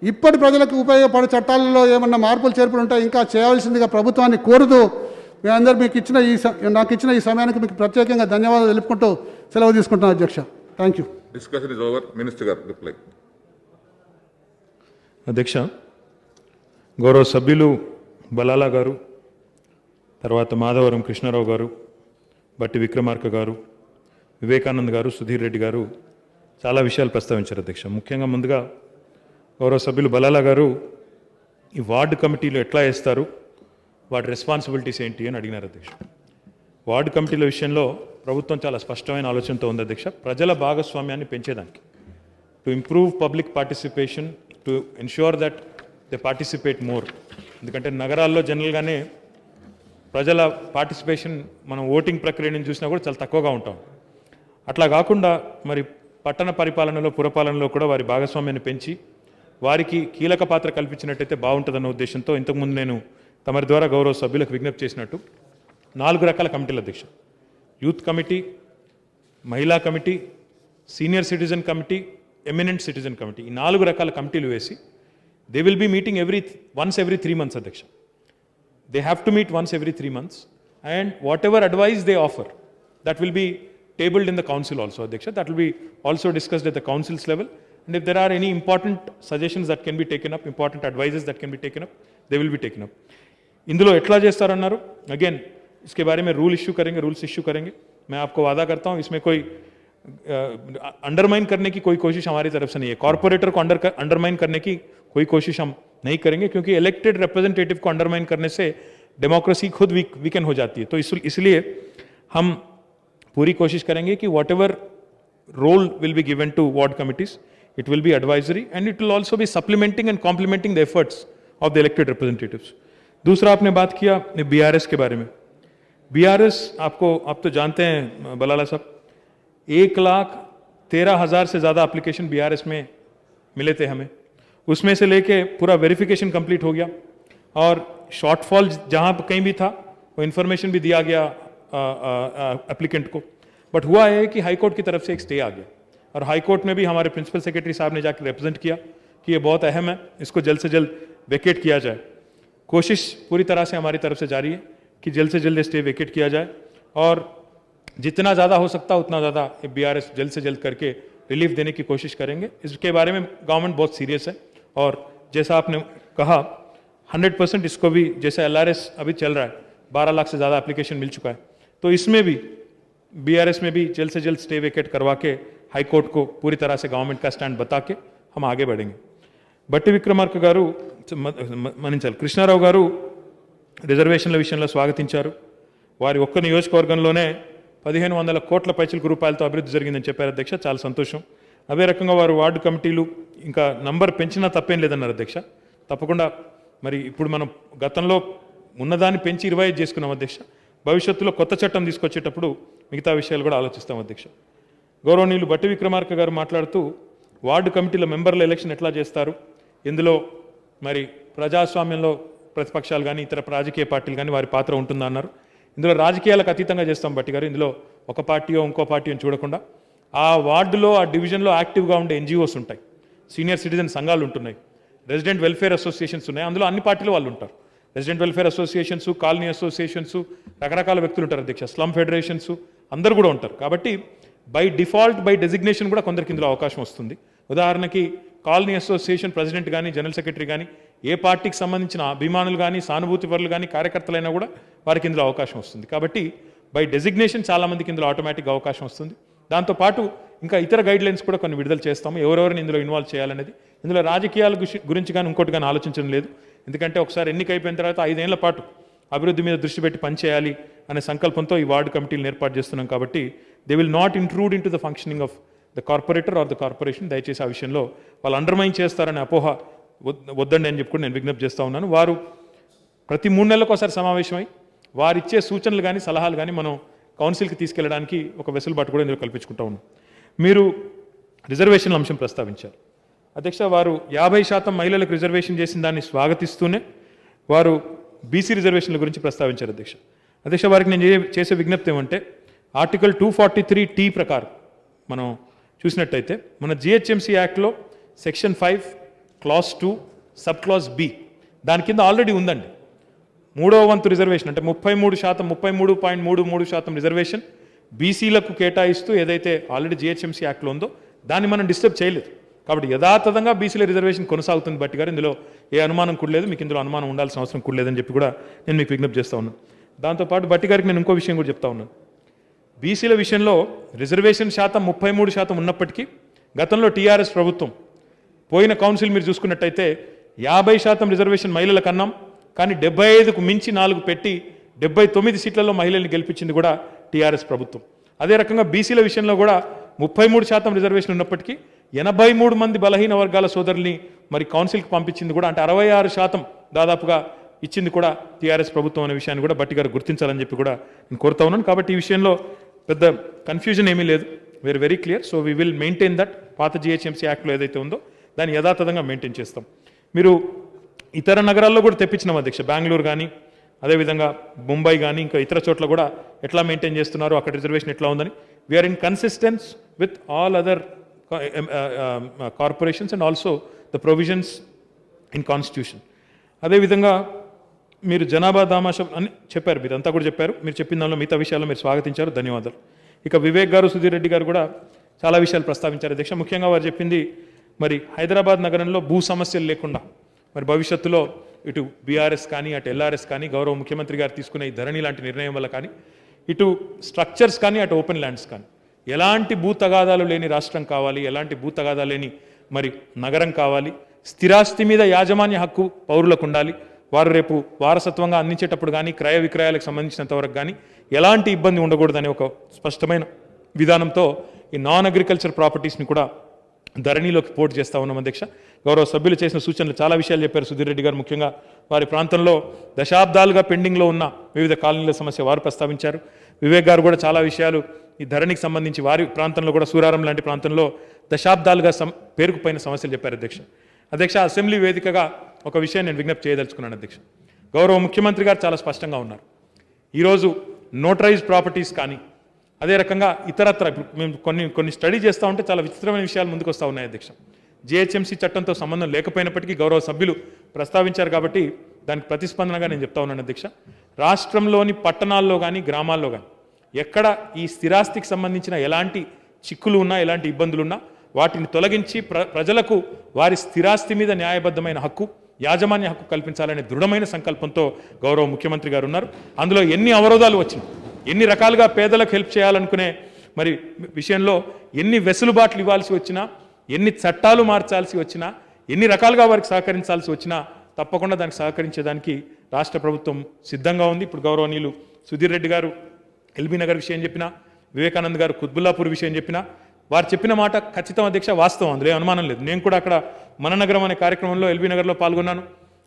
ఇప్పటి ప్రజలకు ఉపయోగపడే చట్టాలలో ఏమన్నా మార్పులు చేర్పులు ఉంటాయి ఇంకా చేయవలసిందిగా ప్రభుత్వాన్ని కోరుతూ మీ అందరూ నాకు ఇచ్చిన ఈ సమయానికి మీకు ప్రత్యేకంగా ధన్యవాదాలు తెలుపుకుంటూ సెలవు తీసుకుంటున్నాను అధ్యక్ష. Thank you. Discussion is over. Minister గారు రిప్లై. అధ్యక్ష, గౌరవ సభ్యులు బలాలా గారు, తర్వాత మాధవరం కృష్ణారావు గారు, బట్టి విక్రమార్క గారు, వివేకానంద్ గారు, సుధీర్ రెడ్డి గారు చాలా విషయాలు ప్రస్తావించారు అధ్యక్ష. ముఖ్యంగా ముందుగా గౌరవ సభ్యులు బలాలా గారు ఈ వార్డు కమిటీలు ఎట్లా వేస్తారు, వాటి రెస్పాన్సిబిలిటీస్ ఏంటి అని అడిగినారు అధ్యక్ష. వార్డు కమిటీల విషయంలో ప్రభుత్వం చాలా స్పష్టమైన ఆలోచనతో ఉంది అధ్యక్ష. ప్రజల భాగస్వామ్యాన్ని పెంచేదానికి, to improve public participation, to ensure that they participate more. ఎందుకంటే నగరాల్లో జనరల్గానే ప్రజల పార్టిసిపేషన్ మనం ఓటింగ్ ప్రక్రియను చూసినా కూడా చాలా తక్కువగా ఉంటాం. అట్లా కాకుండా మరి పట్టణ పరిపాలనలో, పురపాలనలో కూడా వారి భాగస్వామ్యాన్ని పెంచి వారికి కీలక పాత్ర కల్పించినట్టయితే బాగుంటుందన్న ఉద్దేశంతో ఇంతకుముందు నేను తమరి ద్వారా గౌరవ సభ్యులకు విజ్ఞప్తి చేసినట్టు 4 రకాల కమిటీల అధ్యక్ష, యూత్ కమిటీ, మహిళా committee, senior citizen committee, eminent citizen committee, ఈ 4 రకాల కమిటీలు వేసి they will be meeting once every 3 months అధ్యక్ష. They have to meet once every 3 months, and whatever advice they offer, that will be tabled in the council also, Adhyaksha. That will be also discussed at the council's level. And if there are any important suggestions that can be taken up, important advices that can be taken up, they will be taken up. इंदुलो एट्ला చేస్తారన్నారు. Again इसके बारे में rules issue करेंगे. मैं आपको वादा करता हूँ इसमें कोई अंडरमाइन करने की कोई कोशिश हमारी तरफ से नहीं है. कॉर्पोरेटर को अंडरमाइन करने की कोई कोशिश हम नहीं करेंगे, क्योंकि इलेक्टेड रिप्रेजेंटेटिव को अंडरमाइन करने से डेमोक्रेसी खुद वीकन हो जाती है. तो इसलिए हम पूरी कोशिश करेंगे कि whatever role will be given to ward committees, it will be advisory and it will also be supplementing and complementing the efforts of the elected representatives. दूसरा आपने बात किया BRS के बारे में. BRS आप तो जानते हैं बलाला साहब, 1,13,000 से ज़्यादा एप्लीकेशन BRS में मिले थे हमें. उसमें से लेके पूरा वेरिफिकेशन कंप्लीट हो गया और शॉर्टफॉल जहाँ कहीं भी था वो इन्फॉर्मेशन भी दिया गया एप्लीकेंट को. बट हुआ है कि हाई कोर्ट की तरफ से एक स्टे आ गया और हाई कोर्ट में भी हमारे प्रिंसिपल सेक्रेटरी साहब ने जाकर रिप्रेजेंट किया कि ये बहुत अहम है, इसको जल्द से जल्द वेकेट किया जाए. कोशिश पूरी तरह से हमारी तरफ से जारी है कि जल्द से जल्द स्टे वेकेट किया जाए और जितना ज़्यादा हो सकता उतना ज़्यादा BRS जल्द से जल्द करके रिलीफ देने की कोशिश करेंगे. इसके बारे में गवर्नमेंट बहुत सीरियस है और जैसा आपने कहा 100% इसको भी, जैसे LRS अभी चल रहा है 12 लाख से ज़्यादा एप्लीकेशन मिल चुका है, तो इसमें भी BRS में भी जल्द से जल्द स्टे वेकेट करवा के हाई कोर्ट को पूरी तरह से गवर्नमेंट का स्टैंड बता के हम आगे बढ़ेंगे. బట్టి విక్రమార్క గారు మన్నించాలి, కృష్ణారావు గారు రిజర్వేషన్ల విషయంలో స్వాగతించారు. వారి ఒక్క నియోజకవర్గంలోనే 1,500 కోట్ల పైచిలకు రూపాయలతో అభివృద్ధి జరిగిందని చెప్పారు అధ్యక్ష. చాలా సంతోషం. అదే రకంగా వారు వార్డు కమిటీలు ఇంకా నంబర్ పెంచినా తప్పేం లేదన్నారు అధ్యక్ష. తప్పకుండా మరి ఇప్పుడు మనం గతంలో ఉన్నదాన్ని పెంచి 25 చేసుకున్నాం అధ్యక్ష. భవిష్యత్తులో కొత్త చట్టం తీసుకొచ్చేటప్పుడు మిగతా విషయాలు కూడా ఆలోచిస్తాం అధ్యక్ష. గౌరవనీయులు బట్టి విక్రమార్క గారు మాట్లాడుతూ వార్డు కమిటీల మెంబర్ల ఎలక్షన్ ఎట్లా చేస్తారు, ఇందులో మరి ప్రజాస్వామ్యంలో ప్రతిపక్షాలు కానీ ఇతర రాజకీయ పార్టీలు కానీ వారి పాత్ర ఉంటుందా అన్నారు. ఇందులో రాజకీయాలకు అతీతంగా చేస్తాం బట్టి గారు. ఇందులో ఒక పార్టీయో ఇంకో పార్టీని చూడకుండా ఆ వార్డులో ఆ డివిజన్లో యాక్టివ్గా ఉండే NGOs ఉంటాయి, సీనియర్ సిటిజన్ సంఘాలు ఉంటున్నాయి, రెసిడెంట్ వెల్ఫేర్ అసోసియేషన్స్ ఉన్నాయి. అందులో అన్ని పార్టీలు వాళ్ళు ఉంటారు. Resident welfare associations, colony associations, రకరకాల వ్యక్తులు ఉంటారు అధ్యక్ష, స్లమ్ ఫెడరేషన్స్ అందరూ కూడా ఉంటారు. కాబట్టి బై డిఫాల్ట్ బై డెసిగ్నేషన్ కూడా కొందరికి ఇందులో అవకాశం వస్తుంది. ఉదాహరణకి కాలనీ అసోసియేషన్ ప్రెసిడెంట్ కానీ జనరల్ సెక్రటరీ కానీ ఏ పార్టీకి సంబంధించిన అభిమానులు కానీ సానుభూతి పరులు కానీ కార్యకర్తలైనా కూడా వారికి ఇందులో అవకాశం వస్తుంది. కాబట్టి బై డెసిగ్నేషన్ చాలామందికి ఇందులో ఆటోమేటిక్గా అవకాశం వస్తుంది. దాంతోపాటు ఇంకా ఇతర గైడ్ లైన్స్ కూడా కొన్ని విడుదల చేస్తాము, ఎవరెవరిని ఇందులో ఇన్వాల్వ్ చేయాలనేది. ఇందులో రాజకీయాల గురించి కానీ ఇంకోటి కానీ ఆలోచించడం లేదు. ఎందుకంటే ఒకసారి ఎన్నిక అయిపోయిన తర్వాత 5 ఏళ్ల పాటు అభివృద్ధి మీద దృష్టి పెట్టి పనిచేయాలి అనే సంకల్పంతో ఈ వార్డు కమిటీలను ఏర్పాటు చేస్తున్నాం. కాబట్టి they will not intrude into the functioning of the corporator or the corporation. దయచేసి ఆ విషయంలో వాళ్ళు అండర్మైన్ చేస్తారనే అపోహ వద్దండి అని చెప్పి కూడా నేను విజ్ఞప్తి చేస్తూ ఉన్నాను. వారు ప్రతి 3 నెలలకు ఒకసారి సమావేశమై వారిచ్చే సూచనలు కానీ సలహాలు కానీ మనం కౌన్సిల్కి తీసుకెళ్ళడానికి ఒక వెసులుబాటు కూడా ఇందులో కల్పించుకుంటా ఉన్నాం. మీరు రిజర్వేషన్ల అంశం ప్రస్తావించారు అధ్యక్ష. వారు 50% మహిళలకు రిజర్వేషన్ చేసిన దాన్ని స్వాగతిస్తూనే వారు బీసీ రిజర్వేషన్ల గురించి ప్రస్తావించారు అధ్యక్ష. అధ్యక్ష, వారికి నేను చేసే విజ్ఞప్తి ఏమంటే ఆర్టికల్ 243T ప్రకారం మనం చూసినట్టయితే మన జిహెచ్ఎంసీ యాక్ట్లో section 5 clause 2 sub clause B దాని కింద ఆల్రెడీ ఉందండి. 3వ వంతు రిజర్వేషన్ అంటే 33%, 33.33% రిజర్వేషన్ బీసీలకు కేటాయిస్తూ ఏదైతే ఆల్రెడీ జిహెచ్ఎంసీ యాక్ట్లో ఉందో దాన్ని మనం డిస్టర్బ్ చేయలేదు. కాబట్టి యథాతథంగా బీసీల రిజర్వేషన్ కొనసాగుతుంది. బట్టి గారు ఇందులో ఏ అనుమానం కూడా లేదు, మీకు ఇందులో అనుమానం ఉండాల్సిన అవసరం కూడా లేదని చెప్పి కూడా నేను మీకు విజ్ఞప్తి చేస్తూ ఉన్నాను. దాంతోపాటు బట్టి గారికి నేను ఇంకో విషయం కూడా చెప్తా ఉన్నాను. బీసీల విషయంలో రిజర్వేషన్ శాతం 33% ఉన్నప్పటికీ గతంలో టీఆర్ఎస్ ప్రభుత్వం పోయిన కౌన్సిల్ మీరు చూసుకున్నట్టయితే 50% రిజర్వేషన్ మహిళలకు అన్నాం, కానీ 75కు మించి 4 పెట్టి 79 సీట్లలో మహిళల్ని గెలిపించింది కూడా టీఆర్ఎస్ ప్రభుత్వం. అదే రకంగా బీసీల విషయంలో కూడా 33% రిజర్వేషన్ ఉన్నప్పటికీ 83 మంది బలహీన వర్గాల సోదరుల్ని మరి కౌన్సిల్కి పంపించింది కూడా, అంటే 66% దాదాపుగా ఇచ్చింది కూడా టీఆర్ఎస్ ప్రభుత్వం అనే విషయాన్ని కూడా బట్టి గారు గుర్తించాలని చెప్పి కూడా నేను కోరుతా ఉన్నాను. కాబట్టి ఈ విషయంలో పెద్ద కన్ఫ్యూజన్ ఏమీ లేదు, very very clear. So we will maintain that. పాత జిహెచ్ఎంసీ యాక్ట్లో ఏదైతే ఉందో దాన్ని యథాతథంగా మెయింటైన్ చేస్తాం. మీరు ఇతర నగరాల్లో కూడా తెప్పించినాం అధ్యక్ష, బెంగళూరు కానీ అదేవిధంగా ముంబై కానీ ఇంకా ఇతర చోట్ల కూడా ఎట్లా మెయింటైన్ చేస్తున్నారు, అక్కడ రిజర్వేషన్ ఎట్లా ఉందని. We're in consistence with all other corporations and also the provisions in constitution. అదేవిధంగా మీరు జనాభా దామాషం అని చెప్పారు, మీరు అంతా కూడా చెప్పారు. మీరు చెప్పిన దానిలో మిగతా విషయాల్లో మీరు స్వాగతించారు, ధన్యవాదాలు. ఇక వివేక్ గారు, సుధీర్ రెడ్డి గారు కూడా చాలా విషయాలు ప్రస్తావించారు అధ్యక్ష. ముఖ్యంగా వారు చెప్పింది మరి హైదరాబాద్ నగరంలో భూ సమస్యలు లేకుండా మరి భవిష్యత్తులో ఇటు బీఆర్ఎస్ కానీ అటు ఎల్ఆర్ఎస్ కానీ గౌరవ ముఖ్యమంత్రి గారు తీసుకునే ఈ ధరణి లాంటి నిర్ణయం వల్ల కానీ ఇటు స్ట్రక్చర్స్ కానీ అటు ఓపెన్ ల్యాండ్స్ కానీ ఎలాంటి భూ తగాదాలు లేని రాష్ట్రం కావాలి, ఎలాంటి భూ తగాదాలు లేని మరి నగరం కావాలి. స్థిరాస్తి మీద యాజమాన్య హక్కు పౌరులకు ఉండాలి. వారు రేపు వారసత్వంగా అందించేటప్పుడు కానీ క్రయ విక్రయాలకు సంబంధించినంత వరకు కానీ ఎలాంటి ఇబ్బంది ఉండకూడదనే ఒక స్పష్టమైన విధానంతో ఈ నాన్ అగ్రికల్చర్ ప్రాపర్టీస్ని కూడా ధరణిలోకి పోర్ట్ చేస్తూ ఉన్నాం అధ్యక్ష. గౌరవ సభ్యులు చేసిన సూచనలు చాలా విషయాలు చెప్పారు. సుధీర్ రెడ్డి గారు ముఖ్యంగా వారి ప్రాంతంలో దశాబ్దాలుగా పెండింగ్లో ఉన్న వివిధ కాలనీల సమస్య వారు ప్రస్తావించారు. వివేక్ గారు కూడా చాలా విషయాలు ఈ ధరణికి సంబంధించి వారి ప్రాంతంలో కూడా సూరారం లాంటి ప్రాంతంలో దశాబ్దాలుగా పేరుకుపోయిన సమస్యలు చెప్పారు అధ్యక్ష. అసెంబ్లీ వేదికగా ఒక విషయం నేను విజ్ఞప్తి చేయదలుచుకున్నాను అధ్యక్ష. గౌరవ ముఖ్యమంత్రి గారు చాలా స్పష్టంగా ఉన్నారు. ఈరోజు నోటరైజ్ ప్రాపర్టీస్ కానీ అదే రకంగా ఇతరత్ర మేము కొన్ని స్టడీ చేస్తూ ఉంటే చాలా విచిత్రమైన విషయాలు ముందుకు వస్తూ ఉన్నాయి అధ్యక్ష. జిహెచ్ఎంసీ చట్టంతో సంబంధం లేకపోయినప్పటికీ గౌరవ సభ్యులు ప్రస్తావించారు కాబట్టి దానికి ప్రతిస్పందనగా నేను చెప్తా ఉన్నాను అధ్యక్ష. రాష్ట్రంలోని పట్టణాల్లో కానీ గ్రామాల్లో కానీ ఎక్కడ ఈ స్థిరాస్తికి సంబంధించిన ఎలాంటి చిక్కులు ఉన్నా ఎలాంటి ఇబ్బందులు ఉన్నా వాటిని తొలగించి ప్రజలకు వారి స్థిరాస్తి మీద న్యాయబద్ధమైన హక్కు, యాజమాన్య హక్కు కల్పించాలనే దృఢమైన సంకల్పంతో గౌరవ ముఖ్యమంత్రి గారు ఉన్నారు. అందులో ఎన్ని అవరోధాలు వచ్చినా, ఎన్ని రకాలుగా పేదలకు హెల్ప్ చేయాలనుకునే మరి విషయంలో ఎన్ని వెసులుబాట్లు ఇవ్వాల్సి వచ్చినా, ఎన్ని చట్టాలు మార్చాల్సి వచ్చినా, ఎన్ని రకాలుగా వారికి సహకరించాల్సి వచ్చినా తప్పకుండా దానికి సహకరించేదానికి రాష్ట్ర ప్రభుత్వం సిద్ధంగా ఉంది. ఇప్పుడు గౌరవనీయులు సుధీర్ రెడ్డి గారు ఎల్బీ నగర్ విషయం చెప్పినా, వివేకానంద్ గారు కుత్బుల్లాపూర్ విషయం చెప్పినా వారు చెప్పిన మాట ఖచ్చితం అధ్యక్ష, వాస్తవం, అందులో అనుమానం లేదు. నేను కూడా అక్కడ మన నగరం అనే కార్యక్రమంలో ఎల్బీ నగర్లో పాల్గొన్నాను,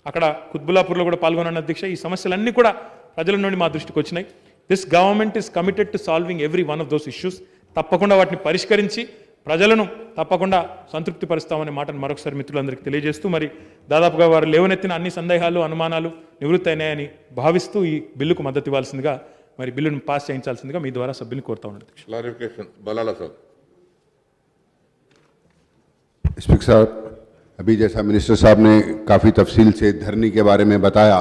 అక్కడ కుత్బుల్లాపూర్లో కూడా పాల్గొన్నాను అధ్యక్ష. ఈ సమస్యలన్నీ కూడా ప్రజల నుండి మా దృష్టికి వచ్చినాయి. This government is committed to solving every one of those issues. తప్పకుండా వాటిని పరిష్కరించి ప్రజలను తప్పకుండా సంతృప్తి పరుస్తామనే మాటను మరొకసారి మిత్రులందరికీ తెలియజేస్తూ మరి దాదాపుగా వారు లేవనెత్తిన అన్ని సందేహాలు, అనుమానాలు నివృత్తి అయినాయని భావిస్తూ ఈ బిల్లుకు మద్దతు ఇవ్వాల్సిందిగా, మరి బిల్లును పాస్ చేయించాల్సిందిగా మీ ద్వారా సభ్యుని కోరుతా ఉన్నాను. क्लैरिफिकेशन बलाला साहब. स्पीकर साहब, अभी जैसा मिनिस्टर साहब ने काफ़ी तफसील से धरनी के बारे में बताया,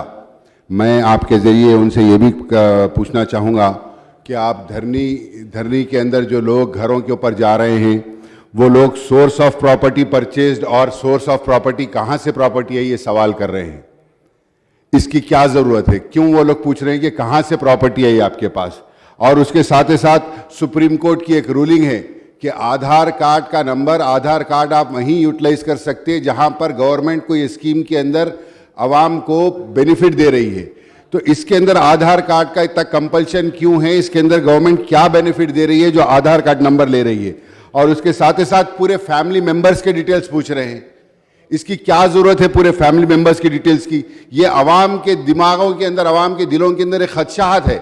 मैं आपके ज़रिए उनसे ये भी पूछना चाहूँगा कि आप धरनी के अंदर जो लोग घरों के ऊपर जा रहे हैं वो लोग सोर्स ऑफ प्रॉपर्टी परचेज्ड और सोर्स ऑफ प्रॉपर्टी कहाँ से प्रॉपर्टी है ये सवाल कर रहे हैं. इसकी क्या ज़रूरत है? क्यों वो लोग पूछ रहे हैं कि कहाँ से प्रॉपर्टी है ये आपके पास? और उसके साथ ही साथ सुप्रीम कोर्ट की एक रूलिंग है कि आधार कार्ड का नंबर, आधार कार्ड आप वहीं यूटिलाइज कर सकते हैं जहां पर गवर्नमेंट कोई स्कीम के अंदर आवाम को बेनिफिट दे रही है। तो इसके अंदर आधार कार्ड का इतना कंपल्शन क्यों है? इसके अंदर गवर्नमेंट क्या बेनिफिट दे रही है जो आधार कार्ड नंबर ले रही है? और उसके साथ ही साथ पूरे फैमिली मेंबर्स के डिटेल्स पूछ रहे हैं। इसकी क्या जरूरत है पूरे फैमिली मेंबर्स की डिटेल्स की? ये आवाम के दिमागों के अंदर, आवाम के दिलों के अंदर एक खदशाहत है।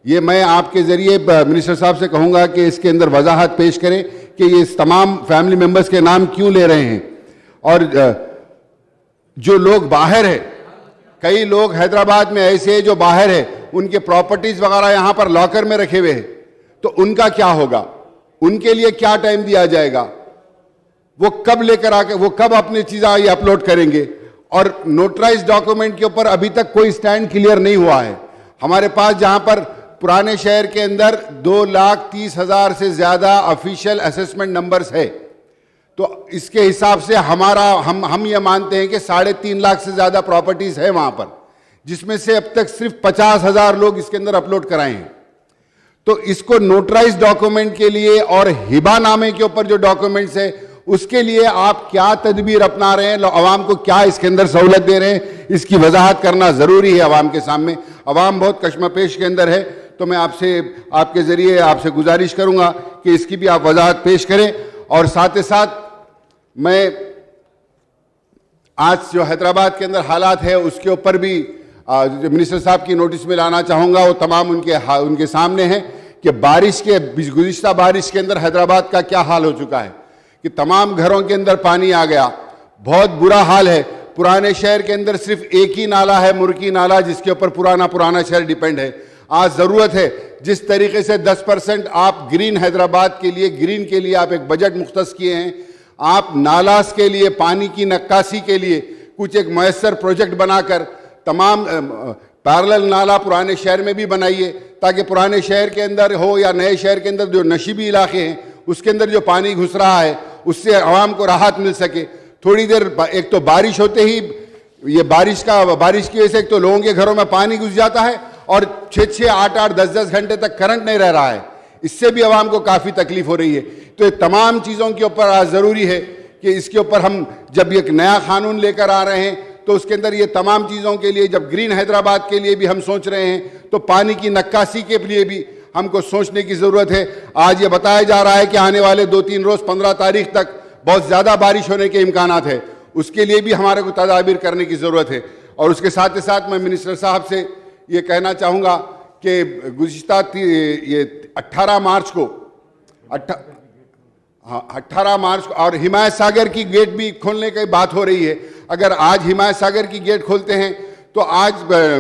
ये मैं आपके जरिए मिनिस्टर साहब से कहूंगा कि इसके अंदर वजाहत पेश करें कि ये तमाम फैमिली मेंबर्स के नाम क्यों ले रहे हैं। और जो लोग बाहर है, कई लोग हैदराबाद में ऐसे जो बाहर है, उनके प्रॉपर्टीज वगैरह यहां पर लॉकर में रखे हुए हैं, तो उनका क्या होगा? उनके लिए क्या टाइम दिया जाएगा? वो कब लेकर आके, वो कब अपनी चीजें ये अपलोड करेंगे? और नोटराइज डॉक्यूमेंट के ऊपर अभी तक कोई स्टैंड क्लियर नहीं हुआ है। हमारे पास जहां पर पुराने शहर के अंदर 2,30,000 से ज्यादा ऑफिशियल असेसमेंट नंबर्स है, तो इसके हिसाब से हम ये मानते हैं कि 3.5 लाख से ज्यादा प्रॉपर्टीज है वहां पर, जिसमें से अब तक सिर्फ 50,000 लोग इसके अंदर अपलोड कराए हैं। तो इसको नोटराइज डॉक्यूमेंट के लिए और हिबानामे के ऊपर जो डॉक्यूमेंट्स है, उसके लिए आप क्या तदबीर अपना रहे हैं, अवाम को क्या इसके अंदर सहूलत दे रहे हैं, इसकी वजाहत करना जरूरी है अवाम के सामने। अवाम बहुत कश्मपेश के अंदर है, तो मैं आपसे, आपके जरिए आपसे गुजारिश करूंगा कि इसकी भी आप वजाहत पेश करें। और साथ ही साथ मैं आज जो हैदराबाद के अंदर हालात है उसके ऊपर भी जो मिनिस्टर साहब की नोटिस में लाना चाहूंगा। वो तमाम उनके सामने है कि गुज़िश्ता बारिश के अंदर हैदराबाद का क्या हाल हो चुका है कि तमाम घरों के अंदर पानी आ गया, बहुत बुरा हाल है। पुराने शहर के अंदर सिर्फ एक ही नाला है, मुर्की नाला, जिसके ऊपर पुराना शहर डिपेंड है। आज जरूरत है जिस तरीके से 10% आप ग्रीन हैदराबाद के लिए, ग्रीन के लिए आप एक बजट मुख्तस किए हैं, आप नालास के लिए, पानी की नक्काशी के लिए कुछ एक मयसर प्रोजेक्ट बनाकर तमाम पैरेलल नाला पुराने शहर में भी बनाइए, ताकि पुराने शहर के अंदर हो या नए शहर के अंदर जो नशीबी इलाके हैं उसके अंदर जो पानी घुस रहा है उससे आवाम को राहत मिल सके। थोड़ी देर, एक तो बारिश होते ही, ये बारिश की वजह से एक तो लोगों के घरों में पानी घुस जाता है और 6-6, 8-8, 10-10 घंटे तक करंट नहीं रह रहा है, इससे भी आवाम को काफी तकलीफ हो रही है। तो ये तमाम चीजों के ऊपर आज जरूरी है कि इसके ऊपर हम जब एक नया कानून लेकर आ रहे हैं तो उसके अंदर ये तमाम चीजों के लिए, जब ग्रीन हैदराबाद के लिए भी हम सोच रहे हैं, तो पानी की नक्काशी के लिए भी हमको सोचने की जरूरत है। आज ये बताया जा रहा है कि आने वाले 2-3 रोज 15 तारीख तक बहुत ज्यादा बारिश होने के इम्कानात है, उसके लिए भी हमारे को तदाबीर करने की जरूरत है। और उसके साथ ही साथ मैं मिनिस्टर साहब से ये कहना चाहूंगा कि गुज़िश्ता ये 18 मार्च को 18 मार्च को और हिमायत सागर की गेट भी खोलने की बात हो रही है। अगर आज हिमायत सागर की गेट खोलते हैं तो आज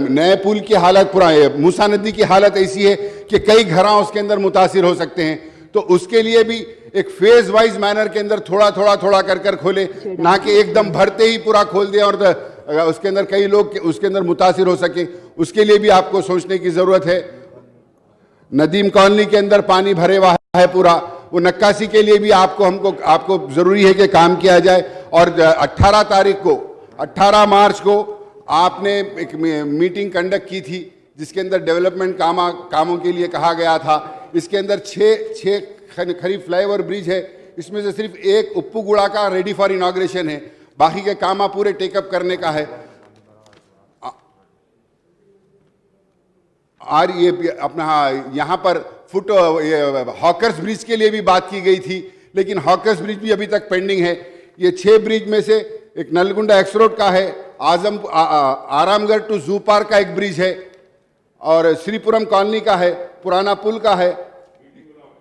नए पुल की हालत, मूसा नदी की हालत ऐसी है कि कई घर उसके अंदर मुतासिर हो सकते हैं। तो उसके लिए भी एक फेज वाइज मैनर के अंदर थोड़ा कर खोले, ना कि एकदम भरते ही पूरा खोल दें और उसके अंदर कई लोग उसके अंदर मुतासिर हो सके। उसके लिए भी आपको सोचने की जरूरत है। नदीम कॉलोनी के अंदर पानी भरे हुआ है पूरा, वो नक्काशी के लिए भी आपको जरूरी है कि काम किया जाए। और 18 मार्च को आपने एक मीटिंग कंडक्ट की थी जिसके अंदर डेवलपमेंट कामों के लिए कहा गया था। इसके अंदर 6 खरीफ फ्लाईओवर ब्रिज है, इसमें से सिर्फ एक उप्पूगुड़ा का रेडी फॉर इनॉग्रेशन है, बाकी के काम पूरे टेकअप करने का है। और ये अपना यहाँ पर हॉकर्स ब्रिज के लिए भी बात की गई थी, लेकिन हॉकर्स ब्रिज भी अभी तक पेंडिंग है। ये 6 ब्रिज में से एक नलगुंडा एक्स रोड का है, आरामगढ़ टू जू पार्क का एक ब्रिज है, और श्रीपुरम कॉलोनी का है, पुराना पुल का है।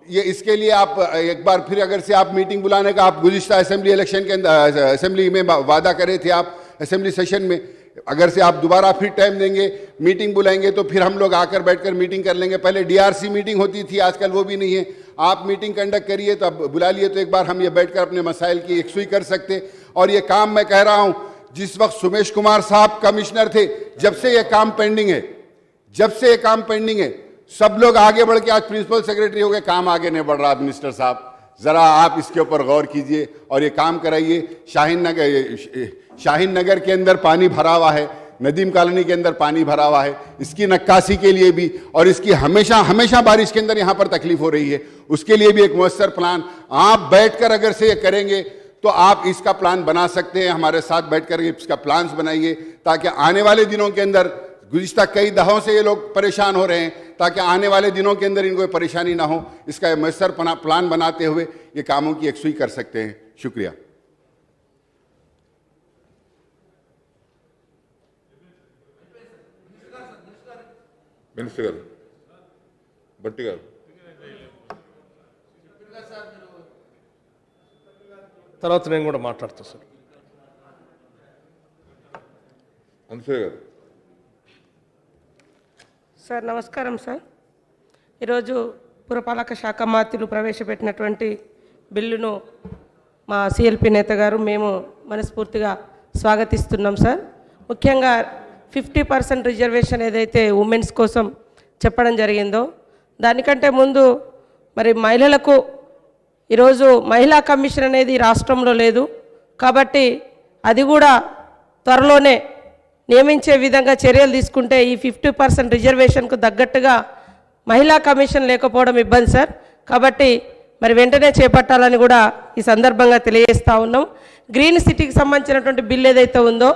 ये इसके लिए आप एक बार फिर अगर से आप मीटिंग बुलाने का, आप गुज़िश्ता असेंबली इलेक्शन के अंदर असेंबली में वादा करे थे, आप असेंबली सेशन में, अगर से आप दोबारा फिर टाइम देंगे, मीटिंग बुलाएंगे, तो फिर हम लोग आकर बैठकर मीटिंग कर लेंगे। पहले डीआरसी मीटिंग होती थी, आजकल वो भी नहीं है। आप मीटिंग कंडक्ट करिए, तो अब बुला लिए तो एक बार हम ये बैठकर अपने मसाइल की एकसुई कर सकते। और ये काम मैं कह रहा हूं, जिस वक्त सुमेश कुमार साहब कमिश्नर थे, जब से ये काम पेंडिंग है, सब लोग आगे बढ़ के आज प्रिंसिपल सेक्रेटरी हो गए, काम आगे नहीं बढ़ रहा। मिनिस्टर साहब जरा आप इसके ऊपर गौर कीजिए और ये काम कराइए। शाहीन नगर के अंदर पानी भरा हुआ है, नदीम कॉलोनी के अंदर पानी भरा हुआ है, इसकी नक्काशी के लिए भी और इसकी हमेशा हमेशा बारिश के अंदर यहाँ पर तकलीफ हो रही है, उसके लिए भी एक मुयस्सर प्लान आप बैठकर अगर से ये करेंगे तो आप इसका प्लान बना सकते हैं। हमारे साथ बैठकर इसका प्लान्स बनाइए ताकि आने वाले दिनों के अंदर, गुज़िश्ता कई दहाओं से ये लोग परेशान हो रहे हैं, ताकि आने वाले दिनों के अंदर इनको परेशानी ना हो, इसका मुयस्सर प्लान बनाते हुए ये कामों की यकसुई कर सकते हैं। शुक्रिया। మినిస్టర్ గారు, భట్టి గారు. తర్వాత నేను కూడా మాట్లాడతా సార్. అనసూయ గారు. సార్ నమస్కారం సార్. ఈరోజు పురపాలక శాఖ మంత్రులు ప్రవేశపెట్టినటువంటి బిల్లును మా సిఎల్పి నేత గారు మేము మనస్ఫూర్తిగా స్వాగతిస్తున్నాం సార్. ముఖ్యంగా 50% రిజర్వేషన్ ఏదైతే ఉమెన్స్ కోసం చెప్పడం జరిగిందో దానికంటే ముందు మరి మహిళలకు ఈరోజు మహిళా కమిషన్ అనేది రాష్ట్రంలో లేదు కాబట్టి అది కూడా త్వరలోనే నియమించే విధంగా చర్యలు తీసుకుంటే ఈ 50% రిజర్వేషన్కు తగ్గట్టుగా మహిళా కమిషన్ లేకపోవడం ఇబ్బంది సార్. కాబట్టి మరి వెంటనే చేపట్టాలని కూడా ఈ సందర్భంగా తెలియజేస్తూ ఉన్నాం. గ్రీన్ సిటీకి సంబంధించినటువంటి బిల్ ఏదైతే ఉందో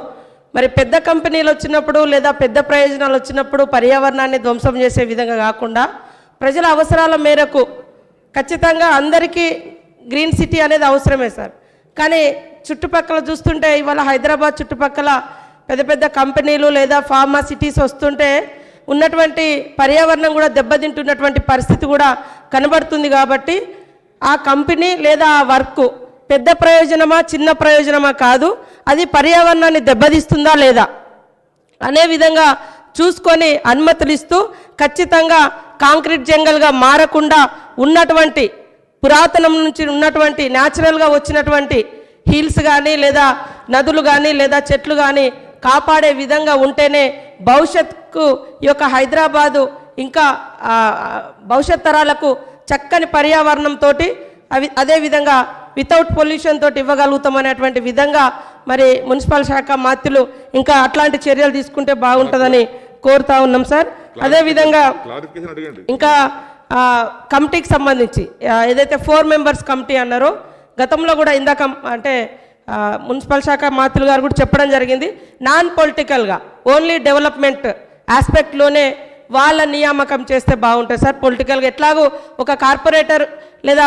మరి పెద్ద కంపెనీలు వచ్చినప్పుడు లేదా పెద్ద ప్రయోజనాలు వచ్చినప్పుడు పర్యావరణాన్ని ధ్వంసం చేసే విధంగా కాకుండా ప్రజల అవసరాల మేరకు ఖచ్చితంగా అందరికీ గ్రీన్ సిటీ అనేది అవసరమే సార్. కానీ చుట్టుపక్కల చూస్తుంటే ఇవాళ హైదరాబాద్ చుట్టుపక్కల పెద్ద పెద్ద కంపెనీలు లేదా ఫార్మా సిటీస్ వస్తుంటే ఉన్నటువంటి పర్యావరణం కూడా దెబ్బతింటున్నటువంటి పరిస్థితి కూడా కనబడుతుంది. కాబట్టి ఆ కంపెనీ లేదా ఆ వర్క్ పెద్ద ప్రయోజనమా చిన్న ప్రయోజనమా కాదు, అది పర్యావరణాన్ని దెబ్బతీస్తుందా లేదా అనే విధంగా చూసుకొని అనుమతులు ఇస్తూ ఖచ్చితంగా కాంక్రీట్ జంగల్గా మారకుండా ఉన్నటువంటి పురాతనం నుంచి ఉన్నటువంటి న్యాచురల్గా వచ్చినటువంటి హిల్స్ కానీ లేదా నదులు కానీ లేదా చెట్లు కానీ కాపాడే విధంగా ఉంటేనే భవిష్యత్తుకు ఈ యొక్క హైదరాబాదు ఇంకా భవిష్యత్ తరాలకు చక్కని పర్యావరణంతో అదేవిధంగా వితౌట్ పొల్యూషన్ తోటి ఇవ్వగలుగుతామనేటువంటి విధంగా మరి మున్సిపల్ శాఖ మంత్రులు ఇంకా అట్లాంటి చర్యలు తీసుకుంటే బాగుంటుందని కోరుతా ఉన్నాం సార్. అదేవిధంగా క్లారిఫికేషన్ అడగండి. ఇంకా కమిటీకి సంబంధించి ఏదైతే 4 మెంబర్స్ కమిటీ అన్నారో గతంలో కూడా ఇందాక అంటే మున్సిపల్ శాఖ మంత్రులు గారు కూడా చెప్పడం జరిగింది, నాన్ పొలిటికల్గా ఓన్లీ డెవలప్మెంట్ ఆస్పెక్ట్లోనే వాళ్ళ నియామకం చేస్తే బాగుంటుంది సార్. పొలిటికల్గా ఎట్లాగో ఒక కార్పొరేటర్ లేదా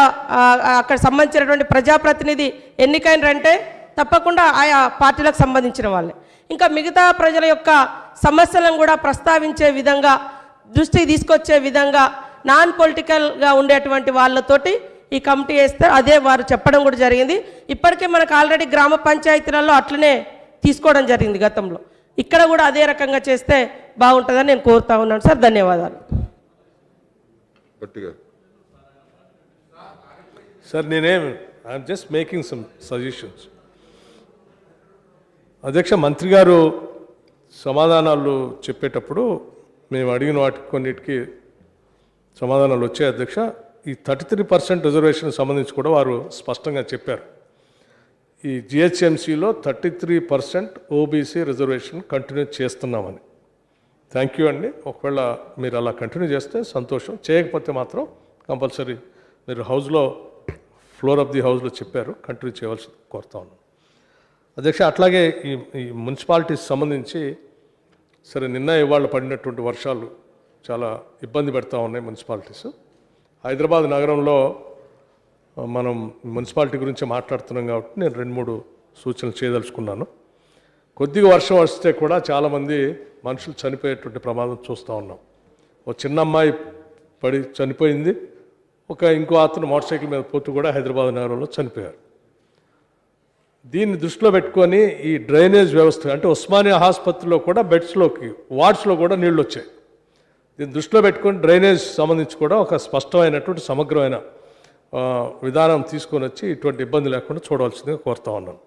అక్కడ సంబంధించినటువంటి ప్రజాప్రతినిధి ఎన్నికైనరంటే తప్పకుండా ఆయా పార్టీలకు సంబంధించిన వాళ్ళే. ఇంకా మిగతా ప్రజల యొక్క సమస్యలను కూడా ప్రస్తావించే విధంగా దృష్టికి తీసుకొచ్చే విధంగా నాన్ పొలిటికల్గా ఉండేటువంటి వాళ్ళతోటి ఈ కమిటీ వేస్తే అదే వారు చెప్పడం కూడా జరిగింది. ఇప్పటికే మనకు ఆల్రెడీ గ్రామ పంచాయతీలలో అట్లనే తీసుకోవడం జరిగింది గతంలో, ఇక్కడ కూడా అదే రకంగా చేస్తే బాగుంటుందని నేను కోరుతా ఉన్నాను సార్. ధన్యవాదాలు. భట్టి గారు. Sir I'm just making some suggestions. అధ్యక్ష, మంత్రి గారు సమాధానాలు చెప్పేటప్పుడు మేము అడిగిన వాటికి కొన్నిటికి సమాధానాలు వచ్చాయి అధ్యక్ష. ఈ 33% రిజర్వేషన్ సంబంధించి కూడా వారు స్పష్టంగా చెప్పారు. ఈ జిహెచ్ఎంసీలో 33% ఓబీసీ రిజర్వేషన్ కంటిన్యూ చేస్తున్నామని. థ్యాంక్ యూ అండి. ఒకవేళ మీరు అలా కంటిన్యూ చేస్తే సంతోషం, చేయకపోతే మాత్రం కంపల్సరీ మీరు హౌస్లో ఫ్లోర్ ఆఫ్ ది హౌస్లో చెప్పారు, కంటిన్యూ చేయవలసి కోరుతా ఉన్నాను అధ్యక్ష. అట్లాగే ఈ మున్సిపాలిటీస్ సంబంధించి సరే నిన్న ఇవాళ పడినటువంటి వర్షాలు చాలా ఇబ్బంది పెడతా ఉన్నాయి మున్సిపాలిటీస్. హైదరాబాద్ నగరంలో మనం మున్సిపాలిటీ గురించి మాట్లాడుతున్నాం కాబట్టి నేను 2-3 సూచనలు చేయదలుచుకున్నాను. కొద్దిగా వర్షం వస్తే కూడా చాలామంది మనుషులు చనిపోయేటువంటి ప్రమాదం చూస్తూ ఉన్నాం. ఒక చిన్న అమ్మాయి పడి చనిపోయింది, ఇంకో అతను మోటార్ సైకిల్ మీద పోతూ కూడా హైదరాబాద్ నగరంలో చనిపోయారు. దీన్ని దృష్టిలో పెట్టుకొని ఈ డ్రైనేజ్ వ్యవస్థ అంటే ఉస్మానియా ఆసుపత్రిలో కూడా బెడ్స్లోకి వార్డ్స్లో కూడా నీళ్ళు వచ్చాయి. దీన్ని దృష్టిలో పెట్టుకొని డ్రైనేజ్ సంబంధించి కూడా ఒక స్పష్టమైనటువంటి సమగ్రమైన విధానం తీసుకొని వచ్చి ఇటువంటి ఇబ్బంది లేకుండా చూడవలసిందిగా కోరుతా ఉన్నాను.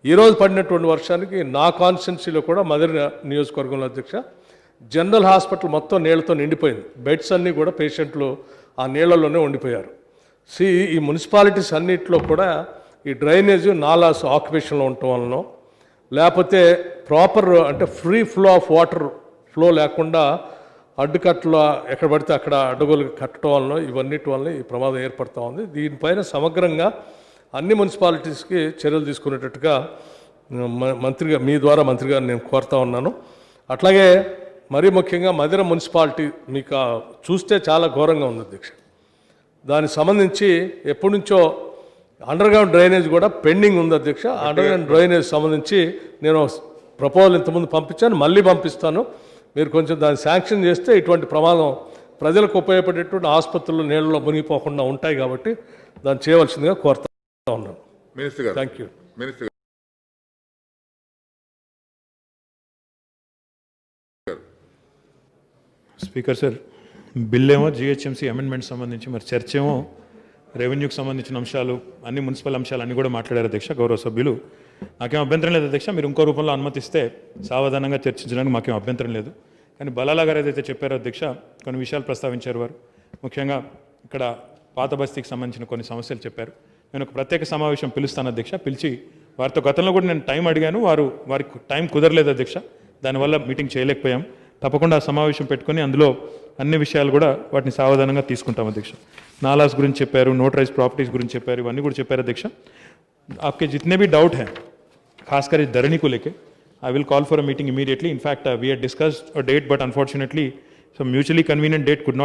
ఈరోజు పడినటువంటి వర్షానికి నా కాన్స్టిట్యున్సీలో కూడా మదర్ నియోజకవర్గంలో అధ్యక్ష జనరల్ హాస్పిటల్ మొత్తం నీళ్లతో నిండిపోయింది. బెడ్స్ అన్నీ కూడా పేషెంట్లు ఆ నీళ్లలోనే ఉండిపోయారు. ఈ మున్సిపాలిటీస్ అన్నింటిలో కూడా ఈ డ్రైనేజ్ నాలాస్ ఆక్యుపేషన్లో ఉండటం వలన లేకపోతే ప్రాపర్ అంటే free flow of water flow లేకుండా అడ్డుకట్టలు ఎక్కడ పడితే అక్కడ అడ్డగోలు కట్టడం వలన ఇవన్నిటి వలన ఈ ప్రమాదం ఏర్పడుతూ ఉంది. దీనిపైన సమగ్రంగా అన్ని మున్సిపాలిటీస్కి చర్యలు తీసుకునేటట్టుగా మంత్రిగా మీ ద్వారా మంత్రి గారిని నేను కోరుతా ఉన్నాను. అట్లాగే మరీ ముఖ్యంగా మధిర మున్సిపాలిటీ మీకు చూస్తే చాలా ఘోరంగా ఉంది అధ్యక్ష. దానికి సంబంధించి ఎప్పటి నుంచో అండర్గ్రౌండ్ డ్రైనేజ్ కూడా పెండింగ్ ఉంది అధ్యక్ష. అండర్గ్రౌండ్ డ్రైనేజ్ సంబంధించి నేను ప్రపోజల్ ఇంతకుముందు పంపించాను, మళ్ళీ పంపిస్తాను. మీరు కొంచెం దాన్ని శాంక్షన్ చేస్తే ఇటువంటి ప్రమాదం ప్రజలకు ఉపయోగపడేటువంటి ఆసుపత్రులు నీళ్ళలో మునిగిపోకుండా ఉంటాయి కాబట్టి దాన్ని చేయవలసిందిగా కోరుతా ఉన్నాను. మినిస్టర్ గారు, థ్యాంక్ యూ. మినిస్టర్ గారు. స్పీకర్ సార్, బిల్ ఏమో జిహెచ్ఎంసీ అమెండ్మెంట్ సంబంధించి, మరి చర్చ ఏమో రెవెన్యూకి సంబంధించిన అంశాలు, అన్ని మున్సిపల్ అంశాలు అన్నీ కూడా మాట్లాడారు అధ్యక్ష గౌరవ సభ్యులు. నాకేం అభ్యంతరం లేదు అధ్యక్ష, మీరు ఇంకో రూపంలో అనుమతిస్తే సావధానంగా చర్చించడానికి మాకేం అభ్యంతరం లేదు. కానీ బలాలా గారు ఏదైతే చెప్పారో అధ్యక్ష, కొన్ని విషయాలు ప్రస్తావించారు వారు. ముఖ్యంగా ఇక్కడ పాత బస్తీకి సంబంధించిన కొన్ని సమస్యలు చెప్పారు. నేను ఒక ప్రత్యేక సమావేశం పిలుస్తాను అధ్యక్ష, పిలిచి వారితో గతంలో కూడా నేను టైం అడిగాను, వారికి టైం కుదరలేదు అధ్యక్ష, దానివల్ల మీటింగ్ చేయలేకపోయాం. తప్పకుండా ఆ సమావేశం పెట్టుకొని అందులో అన్ని విషయాలు కూడా వాటిని సావధానంగా తీసుకుంటాం అధ్యక్ష. నాలాస్ గురించి చెప్పారు, నోటరైజ్ ప్రాపర్టీస్ గురించి చెప్పారు, ఇవన్నీ కూడా చెప్పారు అధ్యక్ష. आपके जितने भी डाउट हैं खासकर इस धरनी को लेके, I will call for a meeting immediately. In fact we had discussed a date but unfortunately so mutually convenient date could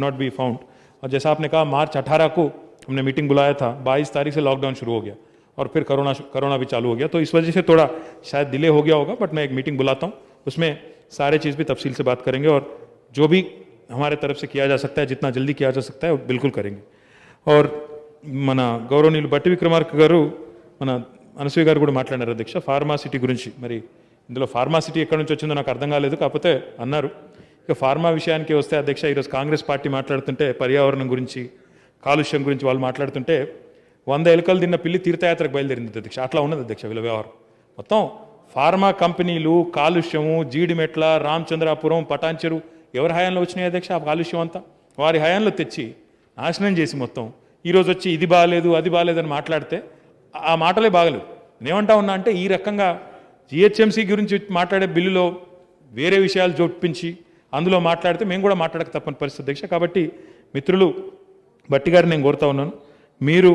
not be found. और जैसा आपने कहा मार्च 18 को हमने मीटिंग बुलाया था, 22 तारीख से लॉकडाउन शुरू हो गया और फिर कोरोना भी चालू हो गया, तो इस वजह से थोड़ा शायद डिले हो गया होगा. बट मैं एक मीटिंग बुलाता हूँ, उसमें सारे चीज़ भी तफसील से बात करेंगे और जो भी हमारे तरफ से किया जा सकता है, जितना जल्दी किया जा सकता है वो बिल्कुल करेंगे. और మన గౌరవనీయులు బట్టి విక్రమార్క గారు, మన అనసూయ గారు కూడా మాట్లాడారు అధ్యక్ష ఫార్మాసిటీ గురించి. మరి ఇందులో ఫార్మాసిటీ ఎక్కడి నుంచి వచ్చిందో నాకు అర్థం కాలేదు, కాకపోతే అన్నారు. ఇక ఫార్మా విషయానికి వస్తే అధ్యక్ష, ఈరోజు కాంగ్రెస్ పార్టీ మాట్లాడుతుంటే పర్యావరణం గురించి, కాలుష్యం గురించి వాళ్ళు మాట్లాడుతుంటే 100 ఎలుకలు తిన్న పిల్లి తీర్థయాత్రకు బయలుదేరింది అధ్యక్ష. అట్లా ఉన్నది అధ్యక్ష వీళ్ళ వ్యవహారం. మొత్తం ఫార్మా కంపెనీలు, కాలుష్యము, జీడిమెట్ల, రామచంద్రాపురం, పటాన్చెరు ఎవరి హయాంలో వచ్చినాయి అధ్యక్ష? ఆ కాలుష్యం అంతా వారి హయాంలో తెచ్చి నాశనం చేసి మొత్తం ఈరోజు వచ్చి ఇది బాగాలేదు అది బాగాలేదని మాట్లాడితే ఆ మాటలే బాగలేవు. నేనేమంటా ఉన్నా అంటే, ఈ రకంగా జిహెచ్ఎంసీ గురించి మాట్లాడే బిల్లులో వేరే విషయాలు జోడించి అందులో మాట్లాడితే మేము కూడా మాట్లాడక తప్పని పరిస్థితి అధ్యక్ష. కాబట్టి మిత్రులు బట్టి గారిని నేను కోరుతా ఉన్నాను, మీరు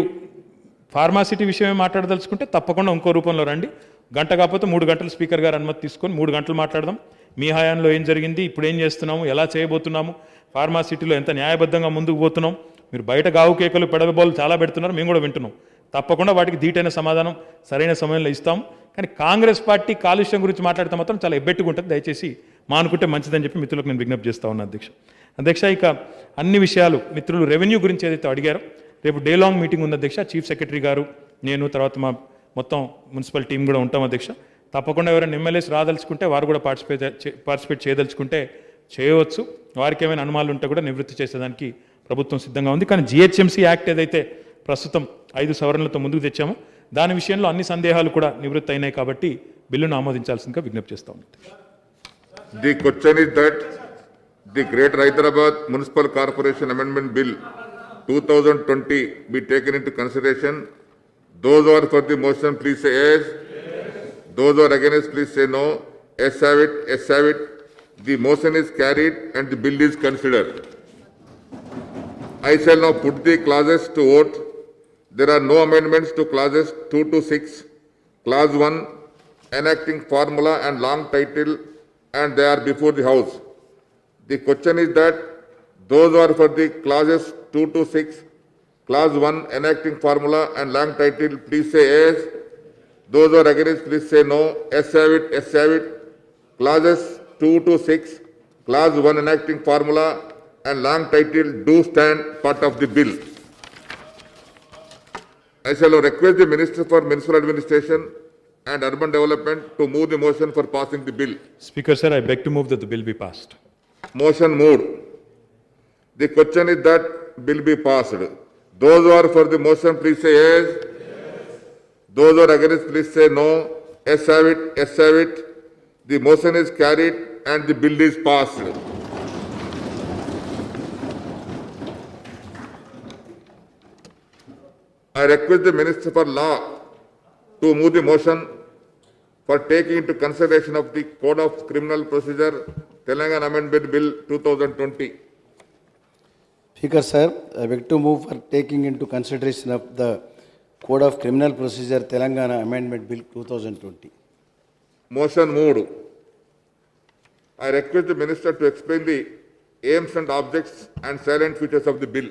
ఫార్మాసిటీ విషయమే మాట్లాడదలుచుకుంటే తప్పకుండా ఇంకో రూపంలో రండి. గంట కాకపోతే 3 గంటలు స్పీకర్ గారు అనుమతి తీసుకొని 3 గంటలు మాట్లాడదాం. మీ హయాంలో ఏం జరిగింది, ఇప్పుడు ఏం చేస్తున్నాము, ఎలా చేయబోతున్నాము, ఫార్మాసిటీలో ఎంత న్యాయబద్ధంగా ముందుకు పోతున్నాం. మీరు బయట గావు కేకలు పెడబోలు చాలా పెడుతున్నారు, మేము కూడా వింటున్నాం. తప్పకుండా వాటికి ధీటైన సమాధానం సరైన సమయంలో ఇస్తాం. కానీ కాంగ్రెస్ పార్టీ కాలుష్యం గురించి మాట్లాడితే మాత్రం చాలా ఎబ్బెట్టుగా ఉంటుంది. దయచేసి మానుకుంటే మంచిదని చెప్పి మిత్రులకు నేను విజ్ఞప్తి చేస్తా ఉన్నాను అధ్యక్ష. ఇక అన్ని విషయాలు మిత్రులు రెవెన్యూ గురించి ఏదైతే అడిగారో, రేపు డే లాంగ్ మీటింగ్ ఉంది అధ్యక్ష. చీఫ్ సెక్రటరీ గారు, నేను, తర్వాత మా మొత్తం మున్సిపల్ టీం కూడా ఉంటాం అధ్యక్ష. తప్పకుండా ఎవరైనా ఎమ్మెల్యేస్ రాదలుచుకుంటే వారు కూడా పార్టిసిపేట్ చేయదలుచుకుంటే చేయవచ్చు. వారికి ఏమైనా అనుమానాలు ఉంటే కూడా నివృత్తి చేసేదానికి ప్రభుత్వం సిద్ధంగా ఉంది. కానీ జిహెచ్ఎంసీ యాక్ట్ ఏదైతే ప్రస్తుతం 5 సవరణలతో ముందుకు తెచ్చామో దాని విషయంలో అన్ని సందేహాలు కూడా నివృత్తి అయినాయి కాబట్టి బిల్లును ఆమోదించాల్సిందిగా విజ్ఞప్తి చేస్తా ఉంది. The question is that the Greater Hyderabad Municipal Corporation Amendment Bill 2020 be taken into consideration. Those who are for the motion, please say yes. Those who are against, please say no. Yes have it, yes have it. The motion is carried and the bill is considered. I shall now put the clauses to vote. There are no amendments to clauses 2 to 6. Clause 1, enacting formula and long title, and they are before the House. The question is that those who are for the clauses 2 to 6, Clause 1, enacting formula and long title, please say yes. Those who are against, please say no. Yes have it, yes have it. Clauses 2 to 6, Clause 1, enacting formula and long title do stand part of the bill. I shall now request the Minister for Municipal Administration and Urban Development to move the motion for passing the bill. Speaker sir, I beg to move that the bill be passed. Motion moved. The question is that bill be passed. Those who are for the motion, please say yes. Those who are against, please say no. Yes have it, yes have it. The motion is carried and the bill is passed. I request the Minister for Law to move the motion for taking into consideration of the Code of Criminal Procedure, Telangana Amendment Bill 2020. Speaker, sir, I beg to move for taking into consideration of the Code of Criminal Procedure Telangana Amendment Bill 2020. Motion moved. I request the Minister to explain the aims and objects and salient features of the bill.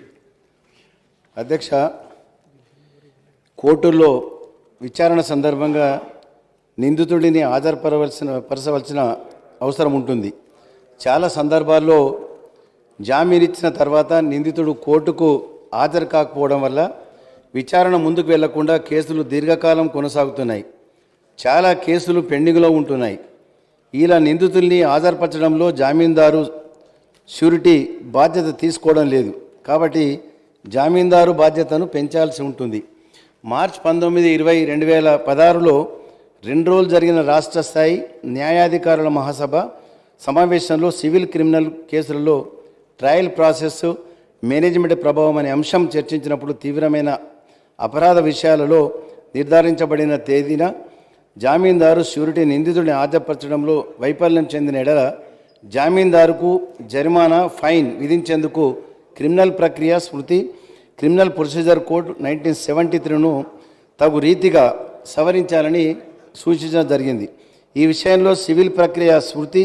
అధ్యక్ష, కోర్టుల్లో విచారణ సందర్భంగా నిందితుడిని పరచవలసిన అవసరం ఉంటుంది. చాలా సందర్భాల్లో జామీన్ ఇచ్చిన తర్వాత నిందితుడు కోర్టుకు హాజరు కాకపోవడం వల్ల విచారణ ముందుకు వెళ్లకుండా కేసులు దీర్ఘకాలం కొనసాగుతున్నాయి. చాలా కేసులు పెండింగ్లో ఉంటున్నాయి. ఇలా నిందితుల్ని హాజరుపరచడంలో జామీందారు షూరిటీ బాధ్యత తీసుకోవడం లేదు. కాబట్టి జామీందారు బాధ్యతను పెంచాల్సి ఉంటుంది. మార్చి 19/20/2016లో 2 రోజులు జరిగిన రాష్ట్ర స్థాయి న్యాయాధికారుల మహాసభ సమావేశంలో సివిల్ క్రిమినల్ కేసులలో ట్రయల్ ప్రాసెస్ మేనేజ్మెంట్ ప్రభావం అనే అంశం చర్చించినప్పుడు తీవ్రమైన అపరాధ విషయాలలో నిర్ధారించబడిన తేదీన జామీందారు షూరిటీ నిందితుడిని హాజరుపరచడంలో వైఫల్యం చెందిన ఎడల జామీందారుకు జరిమానా ఫైన్ విధించేందుకు క్రిమినల్ ప్రక్రియ స్మృతి క్రిమినల్ ప్రొసీజర్ కోడ్ 1973ను తగు రీతిగా సవరించాలని సూచించడం జరిగింది. ఈ విషయంలో సివిల్ ప్రక్రియ స్మృతి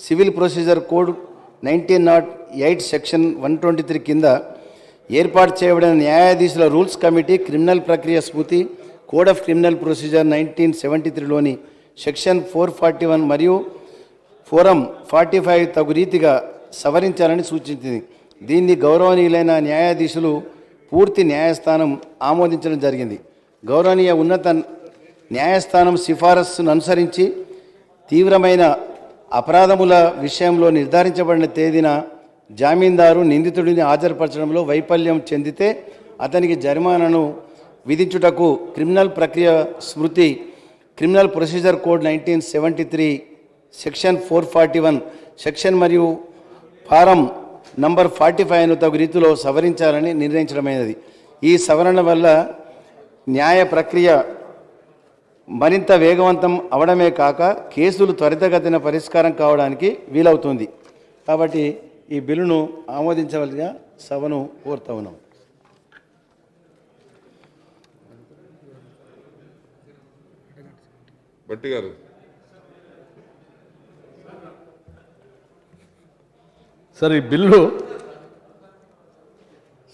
సివిల్ ప్రొసీజర్ కోడ్ 1908 సెక్షన్ 123 కింద ఏర్పాటు చేయబడిన న్యాయాధీశుల రూల్స్ కమిటీ క్రిమినల్ ప్రక్రియ స్మృతి కోడ్ ఆఫ్ క్రిమినల్ ప్రొసీజర్ 1973లోని సెక్షన్ 441 మరియు ఫోరం 45 తగు రీతిగా సవరించాలని సూచించింది. దీన్ని గౌరవనీయులైన న్యాయాధీశులు పూర్తి న్యాయస్థానం ఆమోదించడం జరిగింది. గౌరవనీయ ఉన్నత న్యాయస్థానం సిఫారసును అనుసరించి తీవ్రమైన అపరాధముల విషయంలో నిర్ధారించబడిన తేదీన జామీందారు నిందితుడిని హాజరుపరచడంలో వైఫల్యం చెందితే అతనికి జరిమానాను విధించుటకు క్రిమినల్ ప్రక్రియ స్మృతి criminal procedure code 1973 section 441 section మరియు ఫారం నంబర్ 45ను తగు రీతిలో సవరించాలని నిర్ణయించడమైనది. ఈ సవరణ వల్ల న్యాయ ప్రక్రియ మరింత వేగవంతం అవడమే కాక కేసులు త్వరితగతిన పరిష్కారం కావడానికి వీలవుతుంది. కాబట్టి ఈ బిల్లును ఆమోదించవలసిగా సభను కోరుతా ఉన్నాం. Bhatti garu. సరే, ఈ బిల్లు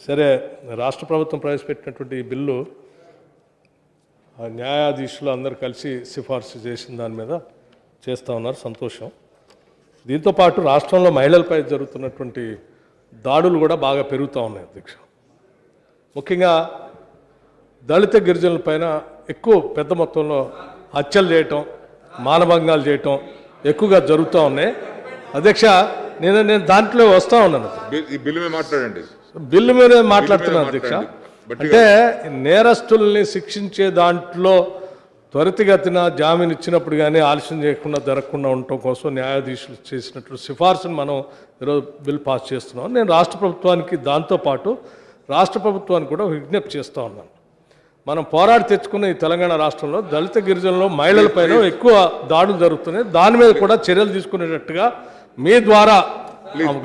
సరే రాష్ట్ర ప్రభుత్వం ప్రవేశపెట్టినటువంటి ఈ బిల్లు న్యాయాధీశులు అందరు కలిసి సిఫార్సు చేసిన దాని మీద చేస్తూ ఉన్నారు, సంతోషం. దీంతోపాటు రాష్ట్రంలో మహిళలపై జరుగుతున్నటువంటి దాడులు కూడా బాగా పెరుగుతూ ఉన్నాయి అధ్యక్ష. ముఖ్యంగా దళిత గిరిజనుల పైన ఎక్కువ పెద్ద మొత్తంలో హత్యలు చేయటం, మానభంగాలు చేయటం ఎక్కువగా జరుగుతూ ఉన్నాయి అధ్యక్ష. నేను దాంట్లో వస్తూ ఉన్నాను. ఈ బిల్లు మీద మాట్లాడండి. బిల్లు మీద మాట్లాడుతున్నాను అధ్యక్ష. అంటే నేరస్తుల్ని శిక్షించే దాంట్లో త్వరితగతిన జామీన్ ఇచ్చినప్పుడు కానీ ఆలస్యం చేయకుండా జరగకుండా ఉండటం కోసం న్యాయాధీశులు చేసినట్లు సిఫార్సును మనం ఈరోజు బిల్ పాస్ చేస్తున్నాం. నేను రాష్ట్ర ప్రభుత్వానికి దాంతోపాటు రాష్ట్ర ప్రభుత్వానికి కూడా విజ్ఞప్తి చేస్తూ ఉన్నాను. మనం పోరాడి తెచ్చుకున్న ఈ తెలంగాణ రాష్ట్రంలో దళిత గిరిజనులు మహిళలపైన ఎక్కువ దాడులు జరుగుతున్నాయి. దాని మీద కూడా చర్యలు తీసుకునేటట్టుగా మీ ద్వారా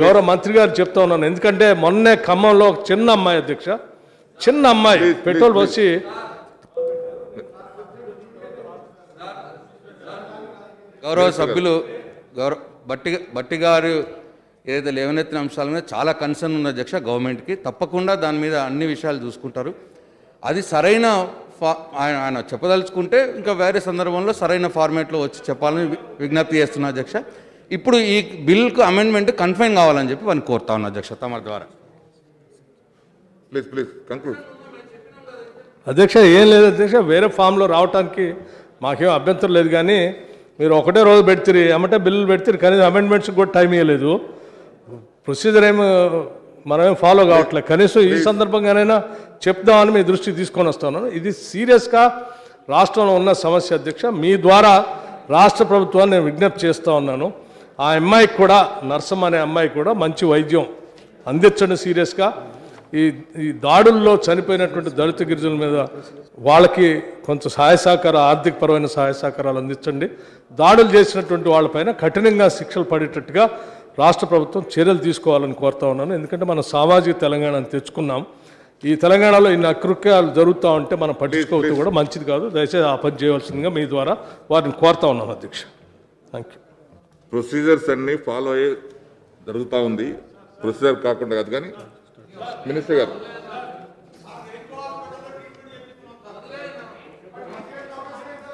గౌరవ మంత్రి గారు చెప్తా ఉన్నాను. ఎందుకంటే మొన్నే ఖమ్మంలో ఒక చిన్న అమ్మాయి అధ్యక్ష, చిన్న అమ్మాయి పెట్రోల్ పోసి గౌరవ సభ్యులు బట్టి గారు ఏదైతే లేవనెత్తిన అంశాల మీద చాలా కన్సర్న్ ఉంది అధ్యక్ష. గవర్నమెంట్కి తప్పకుండా దాని మీద అన్ని విషయాలు చూసుకుంటారు. అది సరైన ఆయన చెప్పదలుచుకుంటే ఇంకా వేరే సందర్భంలో సరైన ఫార్మేట్లో వచ్చి చెప్పాలని విజ్ఞప్తి చేస్తున్నా అధ్యక్ష. ఇప్పుడు ఈ బిల్కు అమెండ్మెంట్ కన్ఫైన్ కావాలని చెప్పి వారిని కోరుతా ఉన్నా అధ్యక్ష తమ ద్వారా. Please conclude. అధ్యక్ష ఏం లేదు అధ్యక్ష, వేరే ఫామ్లో రావడానికి మాకేం అభ్యంతరం లేదు. కానీ మీరు ఒకటే రోజు పెడతారు, ఏమంటే బిల్లులు పెడతారు, కనీసం అమెండ్మెంట్స్ కూడా టైం ఇవ్వలేదు. ప్రొసీజర్ మనమేం ఫాలో కావట్లేదు. కనీసం ఈ సందర్భంగానైనా చెప్దామని మీ దృష్టికి తీసుకొని వస్తాను. ఇది సీరియస్గా రాష్ట్రంలో ఉన్న సమస్య అధ్యక్ష. మీ ద్వారా రాష్ట్ర ప్రభుత్వాన్ని నేను విజ్ఞప్తి చేస్తూ ఉన్నాను. ఆ అమ్మాయికి కూడా, నర్సమ్మ అనే అమ్మాయికి కూడా మంచి వైద్యం అందించండి సీరియస్గా. ఈ దాడుల్లో చనిపోయినటువంటి దళిత గిరిజనుల మీద వాళ్ళకి కొంత సహాయ సహకార ఆర్థికపరమైన సహాయ సహకారాలు అందించండి. దాడులు చేసినటువంటి వాళ్ళపైన కఠినంగా శిక్షలు పడేటట్టుగా రాష్ట్ర ప్రభుత్వం చర్యలు తీసుకోవాలని కోరుతా ఉన్నాను. ఎందుకంటే మనం సామాజిక తెలంగాణను తెచ్చుకున్నాం. ఈ తెలంగాణలో ఇన్ని అకృత్యాలు జరుగుతూ ఉంటే మనం పట్టించుకోవద్దు కూడా మంచిది కాదు. దయచేసి ఆ పని చేయవలసిందిగా మీ ద్వారా వారిని కోరుతా ఉన్నాను అధ్యక్ష. Thank you. ప్రొసీజర్స్ అన్నీ ఫాలో అయ్యే జరుగుతూ ఉంది. ప్రొసీజర్ కాకుండా కాదు. కానీ మినిస్టర్ గారు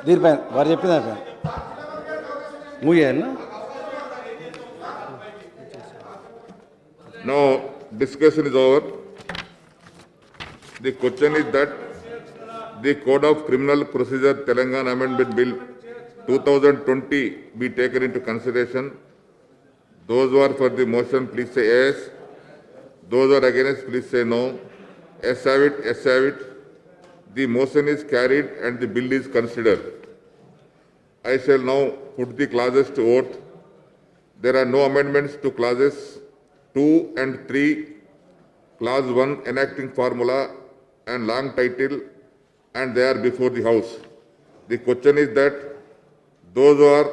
దీనిపైన వారు చెప్పిన దానిపైన ముయ్యన్నా Now discussion is over. The question is that the Code of Criminal Procedure Telangana Amendment Bill 2020 be taken into consideration. Those who are for the motion, please say yes. Those who are against, please say no. Yes have it, yes have it. The motion is carried and the bill is considered. I shall now put the clauses to vote. There are no amendments to clauses 2 and 3, clause 1 enacting formula and long title, and they are before the House. The question is that those who are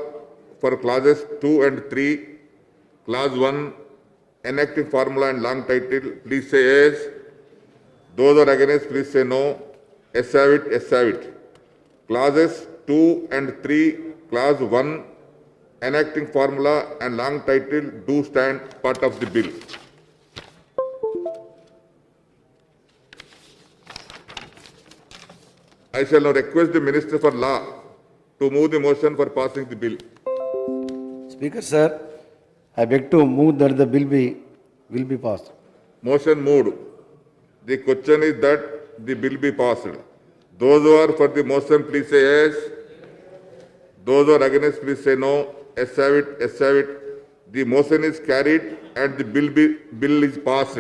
for clauses 2 and 3, clause 1 enacting formula and long title, please say yes. Those who are against, please say no. Yes have it, yes have it. Clauses 2 and 3, clause 1 enacting formula and long title do stand part of the bill. I shall now request the Minister for Law to move the motion for passing the bill. Speaker, sir, I beg to move that the bill will be passed. Motion moved. The question is that the bill be passed. Those who are for the motion, please say yes. Those who are against, please say no. Yes have it, yes have it. The motion is carried and the bill is passed.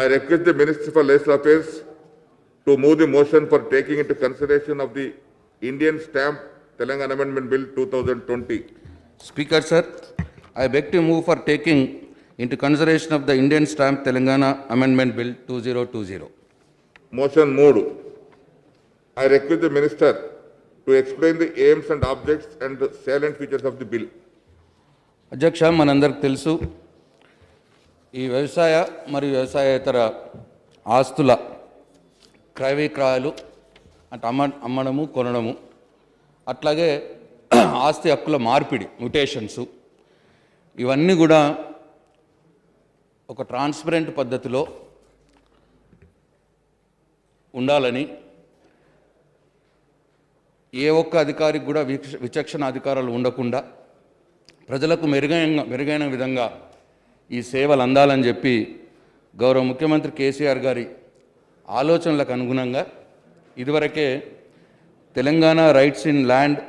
I request the Minister for Legislative Affairs to move the motion for taking into consideration of the Indian Stamp Telangana Amendment Bill 2020. Speaker, sir, I beg to move for taking into consideration of the Indian Stamp Telangana Amendment Bill 2020. Motion moved. I request the Minister to explain the aims and objects and the salient features of the bill. అధ్యక్ష, మనందరికి తెలుసు ఈ వ్యవసాయ మరియు వ్యవసాయేతర ఆస్తుల క్రయ విక్రయాలు అంటే అమ్మడము కొనడము, అట్లాగే ఆస్తి హక్కుల మార్పిడి మ్యుటేషన్స్, ఇవన్నీ కూడా ఒక ట్రాన్స్పరెంట్ పద్ధతిలో ఉండాలని, ఏ ఒక్క అధికారికి కూడా విచక్షణ అధికారాలు ఉండకుండా ప్రజలకు మెరుగైన విధంగా ఈ సేవలు అందాలని చెప్పి గౌరవ ముఖ్యమంత్రి కేసీఆర్ గారి ఆలోచనలకు అనుగుణంగా ఇదివరకే Telangana rights in land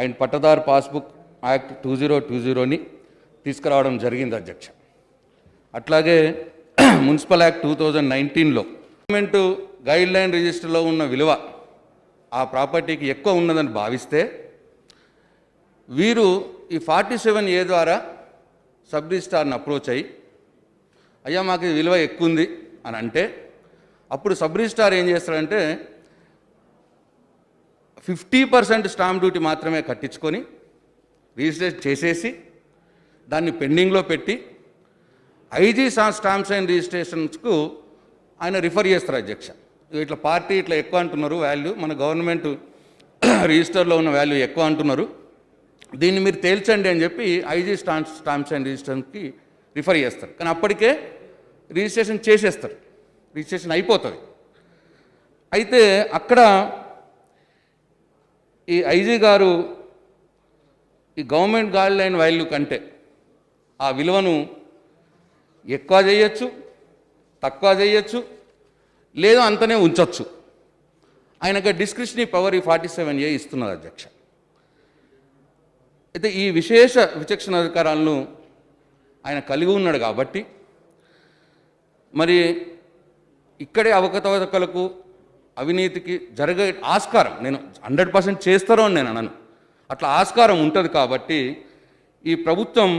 and pattadar passbook act 2020ని తీసుకురావడం జరిగింది అధ్యక్ష. అట్లాగే మున్సిపల్ యాక్ట్ 2019లో గవర్నమెంట్ గైడ్ లైన్ రిజిస్టర్లో ఉన్న విలువ ఆ ప్రాపర్టీకి ఎక్కువ ఉన్నదని భావిస్తే వీరు ఈ 47A ద్వారా సబ్ రిజిస్ట్రార్ని అప్రోచ్ అయ్యి, అయ్యా మాకు ఇది విలువ ఎక్కువ ఉంది అని అంటే, అప్పుడు సబ్ రిజిస్ట్రార్ ఏం చేస్తాడంటే 50% స్టాంప్ డ్యూటీ మాత్రమే కట్టించుకొని రిజిస్ట్రేషన్ చేసేసి దాన్ని పెండింగ్లో పెట్టి ఐజీ స్టాంప్స్ అండ్ రిజిస్ట్రేషన్స్కు ఆయన రిఫర్ చేస్తారు అధ్యక్ష. ఇట్లా పార్టీ ఇట్లా ఎక్కువ అంటున్నారు వాల్యూ, మన గవర్నమెంట్ రిజిస్టర్లో ఉన్న వాల్యూ ఎక్కువ అంటున్నారు, దీన్ని మీరు తేల్చండి అని చెప్పి ఐజీ స్టాంప్స్ అండ్ రిజిస్ట్రేషన్కి రిఫర్ చేస్తారు. కానీ అప్పటికే రిజిస్ట్రేషన్ చేసేస్తారు, రిజిస్ట్రేషన్ అయిపోతుంది. అయితే అక్కడ ఈ ఐజీ గారు ఈ గవర్నమెంట్ గైడ్ లైన్ వాల్యూ కంటే ఆ విలువను ఎక్కువ చేయొచ్చు, తక్కువ చేయొచ్చు, లేదా అంతనే ఉంచవచ్చు. ఆయనకు డిస్క్రిషనరీ పవర్ ఈ 47A ఇస్తున్నారు అధ్యక్ష. అయితే ఈ విశేష విచక్షణ అధికారాలను ఆయన కలిగి ఉన్నాడు కాబట్టి మరి ఇక్కడే అవకతవకలకు అవినీతికి జరిగే ఆస్కారం, నేను 100% చేస్తారో అని నేను అనను, అట్లా ఆస్కారం ఉంటుంది కాబట్టి ఈ ప్రభుత్వం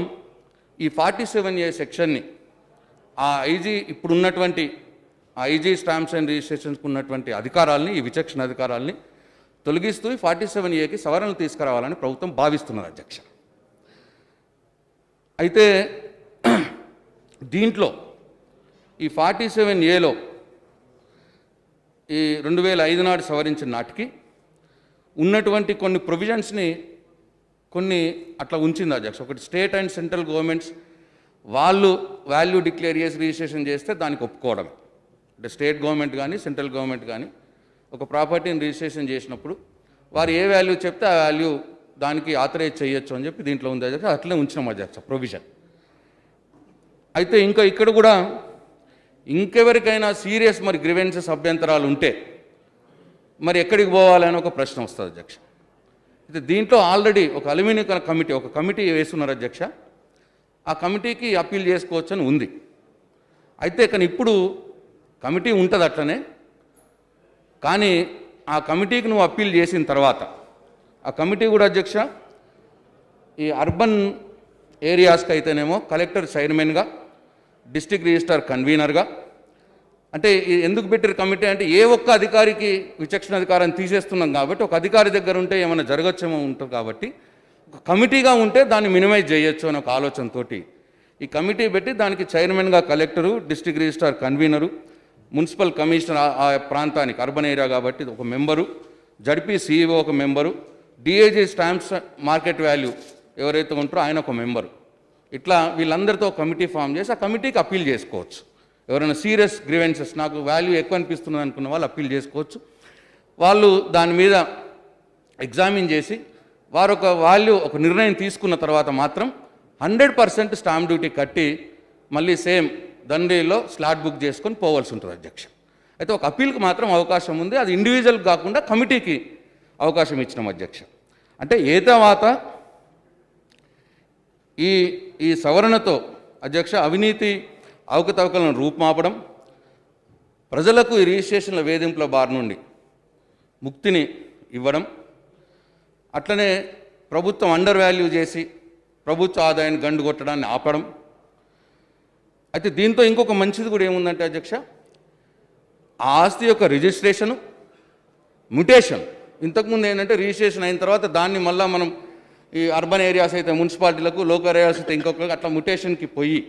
ఈ 47A సెక్షన్ని ఆ ఐజీ ఇప్పుడున్నటువంటి ఆ ఐజీ స్టాంప్స్ అండ్ రిజిస్ట్రేషన్స్కి ఉన్నటువంటి అధికారాలని, ఈ విచక్షణ అధికారాలని తొలగిస్తూ ఈ 47Aకి సవరణలు తీసుకురావాలని ప్రభుత్వం భావిస్తున్నది అధ్యక్ష. అయితే దీంట్లో ఈ 47Aలో ఈ 2005 నాడు సవరించిన నాటికి ఉన్నటువంటి కొన్ని ప్రొవిజన్స్ని కొన్ని అట్లా ఉంచింది అధ్యక్ష. ఒకటి, స్టేట్ అండ్ సెంట్రల్ గవర్నమెంట్స్ వాళ్ళు వాల్యూ డిక్లేర్ చేసి రిజిస్ట్రేషన్ చేస్తే దానికి ఒప్పుకోవడం. అంటే స్టేట్ గవర్నమెంట్ కానీ సెంట్రల్ గవర్నమెంట్ కానీ ఒక ప్రాపర్టీని రిజిస్ట్రేషన్ చేసినప్పుడు వారు ఏ వాల్యూ చెప్తే ఆ వాల్యూ దానికి ఆథరైజ్ చేయొచ్చు అని చెప్పి దీంట్లో ఉంది అధ్యక్ష. అట్లే ఉంచినాం అధ్యక్ష ప్రొవిజన్. అయితే ఇంకా ఇక్కడ కూడా ఇంకెవరికైనా సీరియస్ మరి గ్రివెన్సెస్ అభ్యంతరాలు ఉంటే మరి ఎక్కడికి పోవాలని ఒక ప్రశ్న వస్తుంది అధ్యక్ష. అయితే దీంట్లో ఆల్రెడీ ఒక అల్యూమినియం కమిటీ, ఒక కమిటీ వేస్తున్నారు అధ్యక్ష. ఆ కమిటీకి అప్పీల్ చేసుకోవచ్చు అని ఉంది. అయితే కానీ ఇప్పుడు కమిటీ ఉంటుంది అట్లనే, కానీ ఆ కమిటీకి నువ్వు అప్పీల్ చేసిన తర్వాత ఆ కమిటీ కూడా అధ్యక్ష ఈ అర్బన్ ఏరియాస్కి అయితేనేమో కలెక్టర్ చైర్మన్గా, డిస్ట్రిక్ట్ రిజిస్ట్రార్ కన్వీనర్గా, అంటే ఎందుకు పెట్టారు కమిటీ అంటే ఏ ఒక్క అధికారికి విచక్షణ అధికారాన్ని తీసేస్తున్నాం కాబట్టి ఒక అధికారి దగ్గర ఉంటే ఏమైనా జరగచ్చేమో ఉంటుంది కాబట్టి ఒక కమిటీగా ఉంటే దాన్ని మినిమైజ్ చేయొచ్చు అనే ఒక ఆలోచనతోటి ఈ కమిటీ పెట్టి దానికి చైర్మన్గా collector, district registrar convener, municipal commissioner ఆ ప్రాంతానికి అర్బన్ ఏరియా కాబట్టి ఒక మెంబరు, జడ్పీ సిఇఓ ఒక member, DAG stamps market value ఎవరైతే ఉంటారో ఆయన ఒక మెంబరు. ఇట్లా వీళ్ళందరితో కమిటీ ఫామ్ చేసి ఆ కమిటీకి అప్పీల్ చేసుకోవచ్చు. ఎవరైనా సీరియస్ గ్రీవెన్సెస్, నాకు వాల్యూ ఎక్కువ అనిపిస్తుంది అనుకున్న వాళ్ళు అప్పీల్ చేసుకోవచ్చు. వాళ్ళు దాని మీద ఎగ్జామిన్ చేసి వారు ఒక వాల్యూ, ఒక నిర్ణయం తీసుకున్న తర్వాత మాత్రం 100% స్టాంప్ డ్యూటీ కట్టి మళ్ళీ సేమ్ దండేలో స్లాట్ బుక్ చేసుకొని పోవాల్సి ఉంటుంది అధ్యక్ష. అయితే ఒక అప్పీల్కి మాత్రం అవకాశం ఉంది. అది ఇండివిజువల్ కాకుండా కమిటీకి అవకాశం ఇచ్చినాం అధ్యక్ష. అంటే ఏ తర్వాత ఈ సవరణతో అధ్యక్ష అవినీతి అవకతవకలను రూపుమాపడం, ప్రజలకు ఈ రిజిస్ట్రేషన్ల వేధింపుల బారి నుండి ముక్తిని ఇవ్వడం, అట్లనే ప్రభుత్వం అండర్ వాల్యూ చేసి ప్రభుత్వ ఆదాయాన్ని గండు కొట్టడాన్ని ఆపడం. అయితే దీంతో ఇంకొక మంచిది కూడా ఏముందంటే అధ్యక్ష, ఆ ఆస్తి యొక్క రిజిస్ట్రేషను, మ్యుటేషన్. ఇంతకుముందు ఏంటంటే రిజిస్ట్రేషన్ అయిన తర్వాత దాన్ని మళ్ళీ మనం ఈ అర్బన్ ఏరియాస్ అయితే మున్సిపాలిటీలకు, లోకల్ ఏరియాస్ అయితే ఇంకొకరికి అట్లా మ్యుటేషన్కి పోయి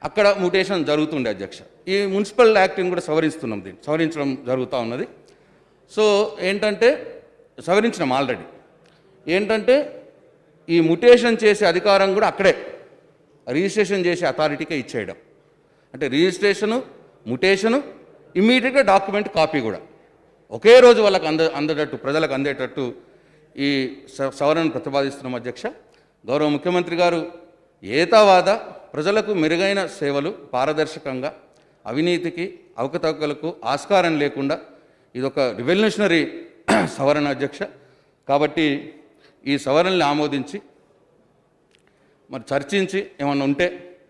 అక్కడ మ్యుటేషన్ జరుగుతుండే అధ్యక్ష. ఈ మున్సిపల్ యాక్ట్ని కూడా సవరించడం జరుగుతూ ఉన్నది. సో ఏంటంటే సవరించినాం ఆల్రెడీ. ఏంటంటే ఈ మ్యుటేషన్ చేసే అధికారం కూడా అక్కడే రిజిస్ట్రేషన్ చేసే అథారిటీకే ఇచ్చేయడం. అంటే రిజిస్ట్రేషను, మ్యుటేషను, ఇమ్మీడియట్గా డాక్యుమెంట్ కాపీ కూడా ఒకే రోజు వాళ్ళకి అందేటట్టు, ప్రజలకు అందేటట్టు ఈ సవరణను ప్రతిపాదిస్తున్నాం అధ్యక్ష. గౌరవ ముఖ్యమంత్రి గారు ఏతావాద ప్రజలకు మెరుగైన సేవలు, పారదర్శకంగా, అవినీతికి అవకతవకలకు ఆస్కారం లేకుండా ఇదొక రివల్యూషనరీ సవరణ అధ్యక్ష. కాబట్టి ఈ సవరణల్ని ఆమోదించి మరి చర్చించి ఏమన్నా ఉంటే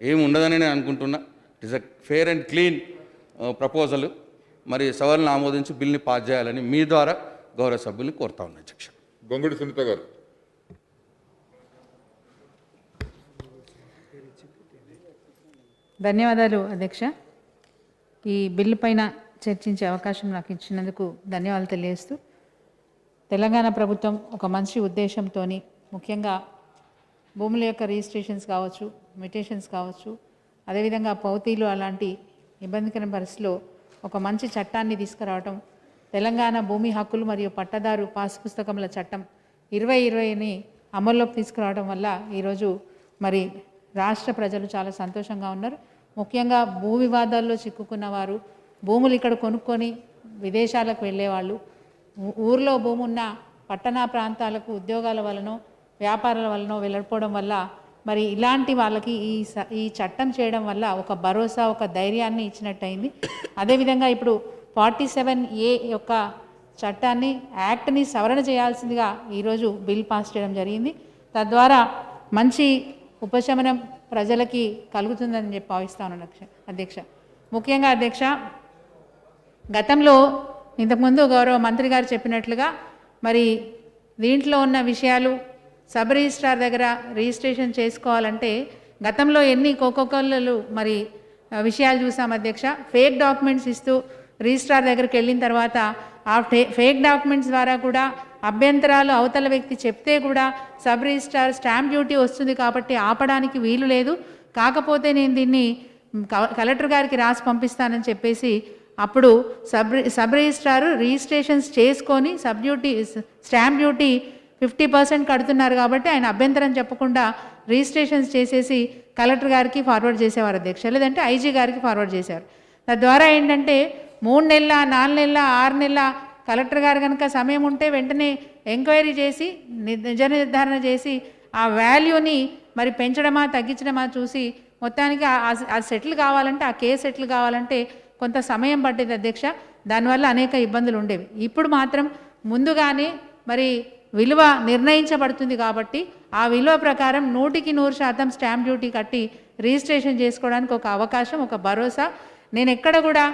ఏమి ఉండదని నేను అనుకుంటున్నా. It is a fair and clean proposal. మరి సవరణలు ఆమోదించి బిల్ని పాస్ చేయాలని మీ ద్వారా గౌరవ సభ్యుల్ని కోరుతా ఉన్నా అధ్యక్ష. గొంగుడి సునీత గారు. ధన్యవాదాలు అధ్యక్ష. ఈ బిల్లు పైన చర్చించే అవకాశం నాకు ఇచ్చినందుకు ధన్యవాదాలు తెలియజేస్తూ, తెలంగాణ ప్రభుత్వం ఒక మంచి ఉద్దేశంతో ముఖ్యంగా భూముల యొక్క రిజిస్ట్రేషన్స్ కావచ్చు, మ్యుటేషన్స్ కావచ్చు, అదేవిధంగా పౌతీలు అలాంటి ఇబ్బందికర పరిస్థితిలో ఒక మంచి చట్టాన్ని తీసుకురావటం, తెలంగాణ భూమి హక్కులు మరియు పట్టదారు పాస్ పుస్తకముల చట్టం 2020ని అమల్లోకి తీసుకురావడం వల్ల ఈరోజు మరి రాష్ట్ర ప్రజలు చాలా సంతోషంగా ఉన్నారు. ముఖ్యంగా భూ వివాదాల్లో చిక్కుకున్న వారు, భూములు ఇక్కడ కొనుక్కొని విదేశాలకు వెళ్ళేవాళ్ళు, ఊర్లో భూమి ఉన్న పట్టణ ప్రాంతాలకు ఉద్యోగాల వలనో వ్యాపారాల వలనో వెళ్ళకపోవడం వల్ల మరి ఇలాంటి వాళ్ళకి ఈ చట్టం చేయడం వల్ల ఒక భరోసా, ఒక ధైర్యాన్ని ఇచ్చినట్టయింది. అదేవిధంగా ఇప్పుడు 47A యొక్క చట్టాన్ని, యాక్ట్ని సవరణ చేయాల్సిందిగా ఈరోజు బిల్ పాస్ చేయడం జరిగింది. తద్వారా మంచి ఉపశమనం ప్రజలకి కలుగుతుందని చెప్పి భావిస్తాను అధ్యక్ష. ముఖ్యంగా అధ్యక్ష, గతంలో ఇంతకుముందు గౌరవ మంత్రి గారు చెప్పినట్లుగా మరి దీంట్లో ఉన్న విషయాలు సబ్ రిజిస్ట్రార్ దగ్గర రిజిస్ట్రేషన్ చేసుకోవాలంటే గతంలో ఎన్ని కోకోకోలలు మరి విషయాలు చూసాం అధ్యక్ష. ఫేక్ డాక్యుమెంట్స్ ఇస్తూ రిజిస్ట్రార్ దగ్గరికి వెళ్ళిన తర్వాత ఆ ఫేక్ డాక్యుమెంట్స్ ద్వారా కూడా అభ్యంతరాలు అవతల వ్యక్తి చెప్తే కూడా సబ్ రిజిస్ట్రార్ స్టాంప్ డ్యూటీ వస్తుంది కాబట్టి ఆపడానికి వీలు లేదు, కాకపోతే నేను దీన్ని కలెక్టర్ గారికి రాసి పంపిస్తానని చెప్పేసి అప్పుడు సబ్ రిజిస్ట్రార్ రిజిస్ట్రేషన్స్ చేసుకొని స్టాంప్ డ్యూటీ 50% కడుతున్నారు కాబట్టి ఆయన అభ్యంతరం చెప్పకుండా రిజిస్ట్రేషన్స్ చేసేసి కలెక్టర్ గారికి ఫార్వర్డ్ చేసేవారు అధ్యక్ష, లేదంటే ఐజీ గారికి ఫార్వర్డ్ చేసేవారు. తద్వారా ఏంటంటే 3 నెలల 4 నెలల 6 నెలల కలెక్టర్ గారు కనుక సమయం ఉంటే వెంటనే ఎంక్వైరీ చేసి నిజ నిర్ధారణ చేసి ఆ వాల్యూని మరి పెంచడమా తగ్గించడమా చూసి మొత్తానికి ఆ సెటిల్ కావాలంటే ఆ కేసు సెటిల్ కావాలంటే కొంత సమయం పట్టేది అధ్యక్ష. దానివల్ల అనేక ఇబ్బందులు ఉండేవి. ఇప్పుడు మాత్రం ముందుగానే మరి విలువ నిర్ణయించబడుతుంది కాబట్టి ఆ విలువ ప్రకారం 100% స్టాంప్ డ్యూటీ కట్టి రిజిస్ట్రేషన్ చేసుకోవడానికి ఒక అవకాశం, ఒక భరోసా. నేను ఎక్కడ కూడా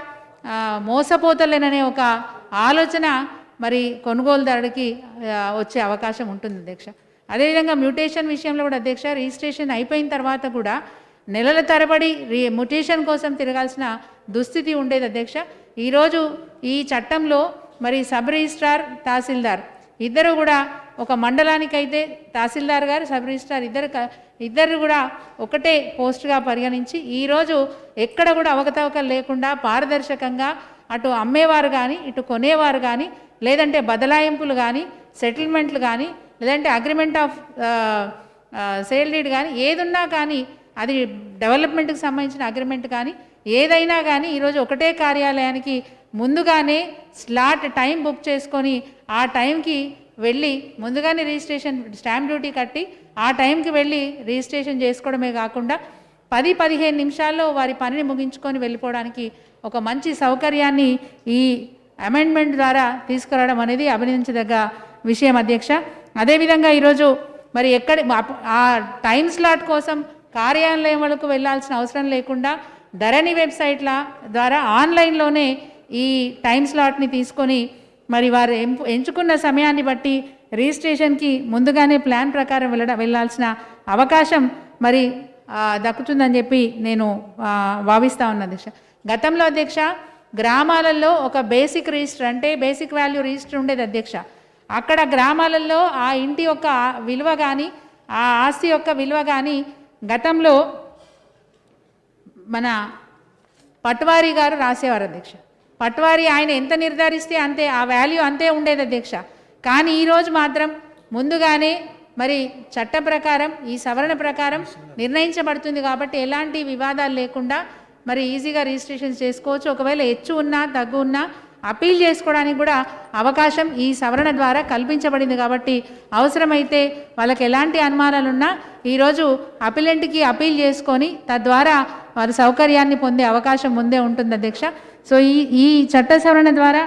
మోసపోతలేననే ఒక ఆలోచన మరి కొనుగోలుదారుడికి వచ్చే అవకాశం ఉంటుంది అధ్యక్ష. అదేవిధంగా మ్యూటేషన్ విషయంలో కూడా అధ్యక్ష, రిజిస్ట్రేషన్ అయిపోయిన తర్వాత కూడా నెలల తరబడి మ్యూటేషన్ కోసం తిరగాల్సిన దుస్థితి ఉండేది అధ్యక్ష. ఈరోజు ఈ చట్టంలో మరి సబ్ రిజిస్ట్రార్ తహసీల్దార్ ఇద్దరు కూడా ఒక మండలానికైతే తహసీల్దార్ గారు సబ్ రిజిస్ట్రార్ ఇద్దరు కూడా ఒకటే పోస్టుగా పరిగణించి ఈరోజు ఎక్కడ కూడా అవకతవకలు లేకుండా పారదర్శకంగా అటు అమ్మేవారు కానీ ఇటు కొనేవారు కానీ లేదంటే బదలాయింపులు కానీ సెటిల్మెంట్లు కానీ లేదంటే అగ్రిమెంట్ ఆఫ్ సేల్ డీడ్ కానీ ఏదున్నా కానీ అది డెవలప్మెంట్కి సంబంధించిన అగ్రిమెంట్ కానీ ఏదైనా కానీ ఈరోజు ఒకటే కార్యాలయానికి ముందుగానే స్లాట్ టైం బుక్ చేసుకొని ఆ టైంకి వెళ్ళి ముందుగానే రిజిస్ట్రేషన్ స్టాంప్ డ్యూటీ కట్టి ఆ టైంకి వెళ్ళి రిజిస్ట్రేషన్ చేసుకోవడమే కాకుండా 10-15 నిమిషాల్లో వారి పనిని ముగించుకొని వెళ్ళిపోవడానికి ఒక మంచి సౌకర్యాన్ని ఈ అమెండ్మెంట్ ద్వారా తీసుకురావడం అనేది అభినందించదగ్గ విషయం అధ్యక్ష. అదేవిధంగా ఈరోజు మరి ఆ టైం స్లాట్ కోసం కార్యాలయం వరకు వెళ్ళాల్సిన అవసరం లేకుండా ధరణి వెబ్సైట్ల ద్వారా ఆన్లైన్లోనే ఈ టైం స్లాట్ని తీసుకొని మరి వారు ఎంచుకున్న సమయాన్ని బట్టి రిజిస్ట్రేషన్కి ముందుగానే ప్లాన్ ప్రకారం వెళ్ళాల్సిన అవకాశం మరి దక్కుతుందని చెప్పి నేను భావిస్తూ ఉన్నాను అధ్యక్ష. గతంలో అధ్యక్ష గ్రామాలలో ఒక బేసిక్ రిజిస్టర్ అంటే బేసిక్ వాల్యూ రిజిస్టర్ ఉండేది అధ్యక్ష. అక్కడ గ్రామాలలో ఆ ఇంటి యొక్క విలువ కానీ ఆ ఆస్తి యొక్క విలువ కానీ గతంలో మన పట్వారీ గారు రాసేవారు అధ్యక్ష. పట్వారీ ఆయన ఎంత నిర్ధారిస్తే అంతే ఆ వాల్యూ అంతే ఉండేది అధ్యక్ష. కానీ ఈరోజు మాత్రం ముందుగానే మరి చట్ట ప్రకారం ఈ సవరణ ప్రకారం నిర్ణయించబడుతుంది కాబట్టి ఎలాంటి వివాదాలు లేకుండా మరి ఈజీగా రిజిస్ట్రేషన్ చేసుకోవచ్చు. ఒకవేళ హెచ్చు ఉన్నా తగ్గు ఉన్నా అపీల్ చేసుకోవడానికి కూడా అవకాశం ఈ సవరణ ద్వారా కల్పించబడింది కాబట్టి అవసరమైతే వాళ్ళకి ఎలాంటి అనుమానాలు ఉన్నా ఈరోజు అపిలెంట్కి అపీల్ చేసుకొని తద్వారా వారి సౌకర్యాన్ని పొందే అవకాశం ముందే ఉంటుంది అధ్యక్ష. సో ఈ చట్ట సవరణ ద్వారా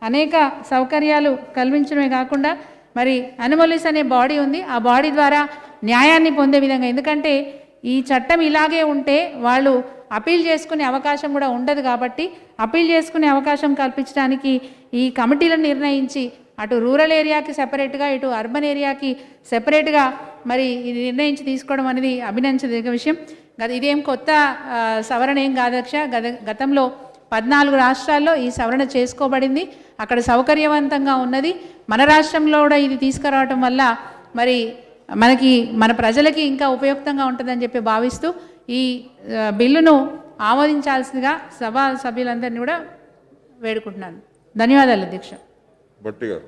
అనేక సౌకర్యాలు కల్పించడమే కాకుండా మరి అనిమలిస్ అనే బాడీ ఉంది, ఆ బాడీ ద్వారా న్యాయాన్ని పొందే విధంగా, ఎందుకంటే ఈ చట్టం ఇలాగే ఉంటే వాళ్ళు అపీల్ చేసుకునే అవకాశం కూడా ఉండదు కాబట్టి అపీల్ చేసుకునే అవకాశం కల్పించడానికి ఈ కమిటీలను నిర్ణయించి అటు రూరల్ ఏరియాకి సెపరేట్గా ఇటు అర్బన్ ఏరియాకి సెపరేట్గా మరి ఇది నిర్ణయించి తీసుకోవడం అనేది అభినందించదగ్గ విషయం. ఇదేం కొత్త సవరణ ఏం కాదక్ష. గతంలో 14 రాష్ట్రాల్లో ఈ సవరణ చేసుకోబడింది, అక్కడ సౌకర్యవంతంగా ఉన్నది. మన రాష్ట్రంలో కూడా ఇది తీసుకురావటం వల్ల మరి మన ప్రజలకి ఇంకా ఉపయుక్తంగా ఉంటుందని చెప్పి భావిస్తూ ఈ బిల్లును ఆమోదించాల్సిందిగా సభా సభ్యులందరినీ కూడా వేడుకుంటున్నాను. ధన్యవాదాలు అధ్యక్ష. భట్టి గారు.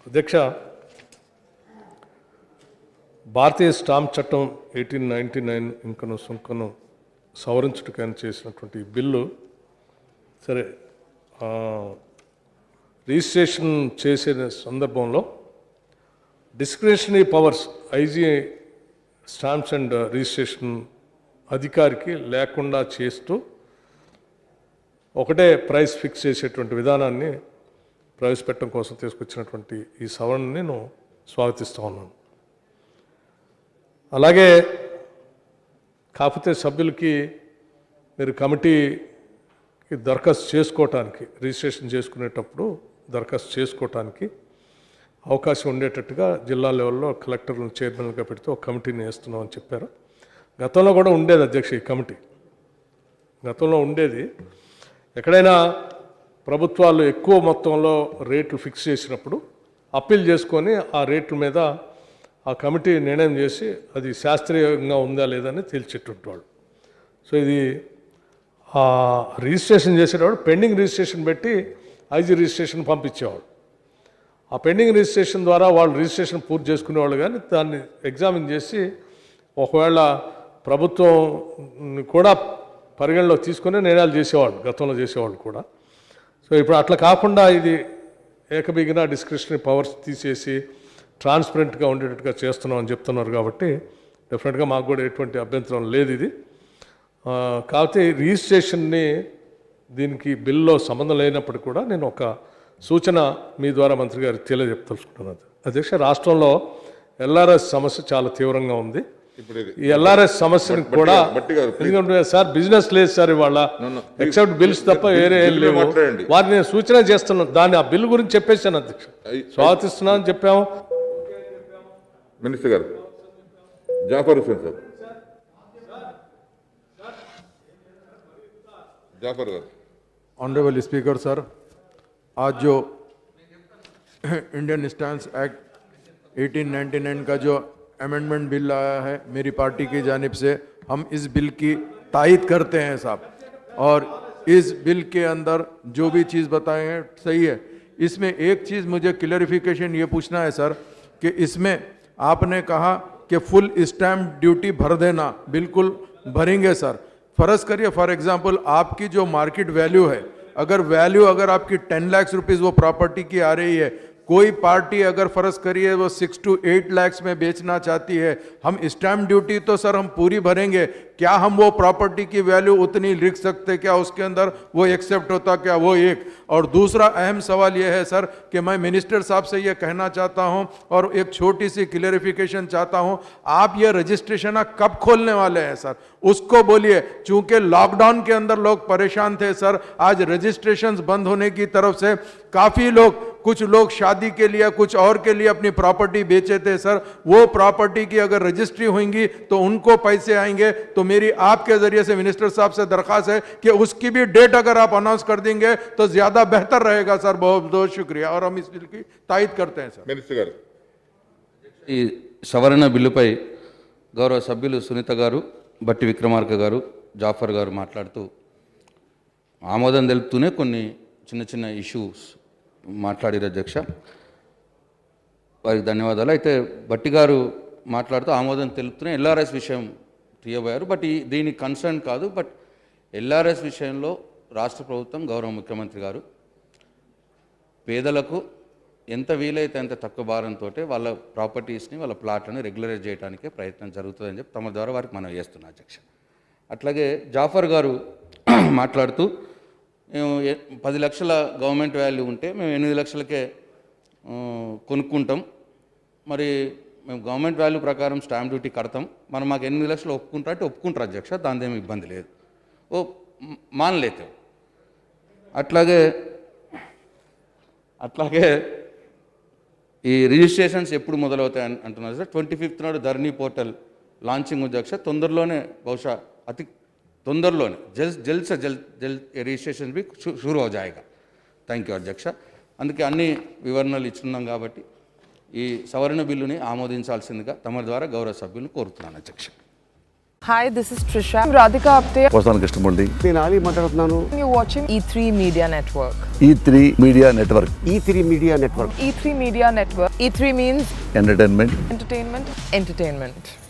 అధ్యక్ష, భారతీయ స్టాంప్ చట్టం 1899 ఇంకను సుంకను సవరించుటకని చేసినటువంటి బిల్లు సరే రిజిస్ట్రేషన్ చేసే సందర్భంలో discretionary powers IG stamps and registration అధికారికి లేకుండా చేస్తూ ఒకటే ప్రైస్ ఫిక్స్ చేసేటువంటి విధానాన్ని ప్రవేశపెట్టడం కోసం తీసుకొచ్చినటువంటి ఈ సవరణని నేను స్వాగతిస్తూ ఉన్నాను. అలాగే కాకపోతే సభ్యులకి మీరు కమిటీ ఈ దరఖాస్తు చేసుకోవటానికి రిజిస్ట్రేషన్ చేసుకునేటప్పుడు దరఖాస్తు చేసుకోవటానికి అవకాశం ఉండేటట్టుగా జిల్లా లెవెల్లో కలెక్టర్లను చైర్మన్గా పెడితే ఒక కమిటీని వేస్తున్నామని చెప్పారు. గతంలో కూడా ఉండేది అధ్యక్ష ఈ కమిటీ, గతంలో ఉండేది. ఎక్కడైనా ప్రభుత్వాలు ఎక్కువ మొత్తంలో రేట్లు ఫిక్స్ చేసినప్పుడు అప్పీల్ చేసుకొని ఆ రేట్ల మీద ఆ కమిటీ నిర్ణయం చేసి అది శాస్త్రీయంగా ఉందా లేదని తేల్చేటవాళ్ళు. సో ఇది రిజిస్ట్రేషన్ చేసేటప్పుడు పెండింగ్ రిజిస్ట్రేషన్ పెట్టి ఐజీ రిజిస్ట్రేషన్ పంపించేవాళ్ళు. ఆ పెండింగ్ రిజిస్ట్రేషన్ ద్వారా వాళ్ళు రిజిస్ట్రేషన్ పూర్తి చేసుకునేవాళ్ళు, కానీ దాన్ని ఎగ్జామిన్ చేసి ఒకవేళ ప్రభుత్వం కూడా పరిగణలో తీసుకుని నిర్ణయాలు చేసేవాళ్ళు, గతంలో చేసేవాళ్ళు కూడా. సో ఇప్పుడు అట్లా కాకుండా ఇది ఏకబిగిన డిస్క్రిషనరీ పవర్స్ తీసేసి ట్రాన్స్పరెంట్గా ఉండేటట్టుగా చేస్తున్నామని చెప్తున్నారు. కాబట్టి డెఫినెట్గా మాకు కూడా ఎటువంటి అభ్యంతరం లేదు. ఇది కాకపోతే రిజిస్ట్రేషన్ని దీనికి బిల్లో సంబంధం లేనప్పటికీ కూడా నేను ఒక సూచన మీ ద్వారా మంత్రి గారికి తెలియజెప్తలుచుకుంటున్నాను. అధ్యక్ష, రాష్ట్రంలో ఎల్ఆర్ఎస్ సమస్య చాలా తీవ్రంగా ఉంది. ఈ ఎల్ఆర్ఎస్ సమస్యను కూడా ఎందుకంటే సార్ బిజినెస్ లేదు సార్ ఇవాళ, ఎక్సెప్ట్ బిల్స్ తప్ప వేరే ఏం లేవు. వారిని నేను సూచన చేస్తున్నాను, దాన్ని ఆ బిల్ గురించి చెప్పేశాను అధ్యక్ష, స్వాగతిస్తున్నాను చెప్పాము. మినిస్టర్ గారు జాఫర్ హుసేన్ సార్, జాఫర్ గారు. ऑनरेबल स्पीकर सर, आज जो इंडियन स्टैंड्स एक्ट 1899 का जो अमेंडमेंट बिल आया है मेरी पार्टी की जानिब से, हम इस बिल की तायद करते हैं साहब, और इस बिल के अंदर जो भी चीज़ बताए हैं सही है. इसमें एक चीज़ मुझे क्लियरिफिकेशन ये पूछना है सर कि इसमें आपने कहा कि फुल स्टैम्प ड्यूटी भर देना, बिल्कुल भरेंगे सर. फ़र्ज़ करिए फॉर एग्जांपल आपकी जो मार्केट वैल्यू है, अगर आपकी 10 लाख रुपीज़ वो प्रॉपर्टी की आ रही है, कोई पार्टी अगर फ़र्ज़ करिए वो 6 to 8 लाख में बेचना चाहती है, हम स्टैम्प ड्यूटी तो सर हम पूरी भरेंगे, क्या हम वो प्रॉपर्टी की वैल्यू उतनी लिख सकते, क्या उसके अंदर वो एक्सेप्ट होता, क्या वो एक. और दूसरा अहम सवाल ये है सर कि मैं मिनिस्टर साहब से ये कहना चाहता हूँ और एक छोटी सी क्लियरिफिकेशन चाहता हूँ, आप ये रजिस्ट्रेशन कब खोलने वाले हैं सर, उसको बोलिए. चूँकि लॉकडाउन के अंदर लोग परेशान थे सर, आज रजिस्ट्रेशन बंद होने की तरफ से काफ़ी लोग, कुछ लोग शादी के लिए कुछ और के लिए अपनी प्रॉपर्टी बेचे थे सर, वो प्रॉपर्टी की अगर रजिस्ट्री होंगी तो उनको पैसे आएंगे. तो मेरी आपके जरिए से मिनिस्टर साहब से दरख्वास्त है कि उसकी भी डेट अगर आप अनाउंस कर देंगे तो ज्यादा बेहतर रहेगा सर. बहुत बहुत शुक्रिया, और हम इस बिल की तायद करते हैं सर. మినిస్టర్ గారు. ఈ సవరణ బిల్లుపై గౌరవ సభ్యులు సునీత గారు, బట్టి విక్రమార్క గారు, జాఫర్ గారు మాట్లాడుతూ ఆమోదం తెలుపుతూనే కొన్ని చిన్న చిన్న ఇష్యూస్ మాట్లాడారు అధ్యక్ష, వారికి ధన్యవాదాలు. అయితే బట్టి గారు మాట్లాడుతూ ఆమోదం తెలుపుతూనే ఎల్ఆర్ఎస్ విషయం తీయబోయారు. బట్ దీని కన్సర్న్ కాదు, బట్ ఎల్ఆర్ఎస్ విషయంలో రాష్ట్ర ప్రభుత్వం, గౌరవ ముఖ్యమంత్రి గారు పేదలకు ఎంత వీలైతే అంత తక్కువ భారంతో వాళ్ళ ప్రాపర్టీస్ని, వాళ్ళ ప్లాట్లను రెగ్యులరైజ్ చేయడానికే ప్రయత్నం జరుగుతుందని చెప్పి తమ ద్వారా వారికి మనం చేస్తున్నాం అధ్యక్ష. అట్లాగే జాఫర్ గారు మాట్లాడుతూ మేము 10 లక్షల గవర్నమెంట్ వాల్యూ ఉంటే మేము 8 లక్షలకే కొనుక్కుంటాం, మరి మేము గవర్నమెంట్ వాల్యూ ప్రకారం స్టాంప్ డ్యూటీ కడతాం, మరి మాకు 8 లక్షలు ఒప్పుకుంటారు అంటే ఒప్పుకుంటారు అధ్యక్ష, దాని ఏమి ఇబ్బంది లేదు, ఓ మానలేదు. అట్లాగే ఈ రిజిస్ట్రేషన్స్ ఎప్పుడు మొదలవుతాయి అంటున్నారు సార్. 25th నాడు ధరణి పోర్టల్ లాంచింగ్ అధ్యక్ష, తొందరలోనే, బహుశా అతి తొందరలోనే జల్ద్ సే జల్ద్ రిజిస్ట్రేషన్ भी शुरू हो जाएगा. థ్యాంక్ యూ అధ్యక్ష. అందుకే అన్ని వివరణలు ఇచ్చున్నాం కాబట్టి ఈ సవరణ బిల్లుని ఆమోదించాల్సిందిగా తమ ద్వారా గౌరవ సభ్యులను కోరుతున్నాను అధ్యక్ష. Hi, this is Trisha. I'm Radhika Apte. Posani Krishnamurthy. నేను ఆలీ మాట్లాడుతున్నాను. You're watching E3 Media Network. E3 media network. E3 media network. E3 Media Network. E3 means entertainment. entertainment.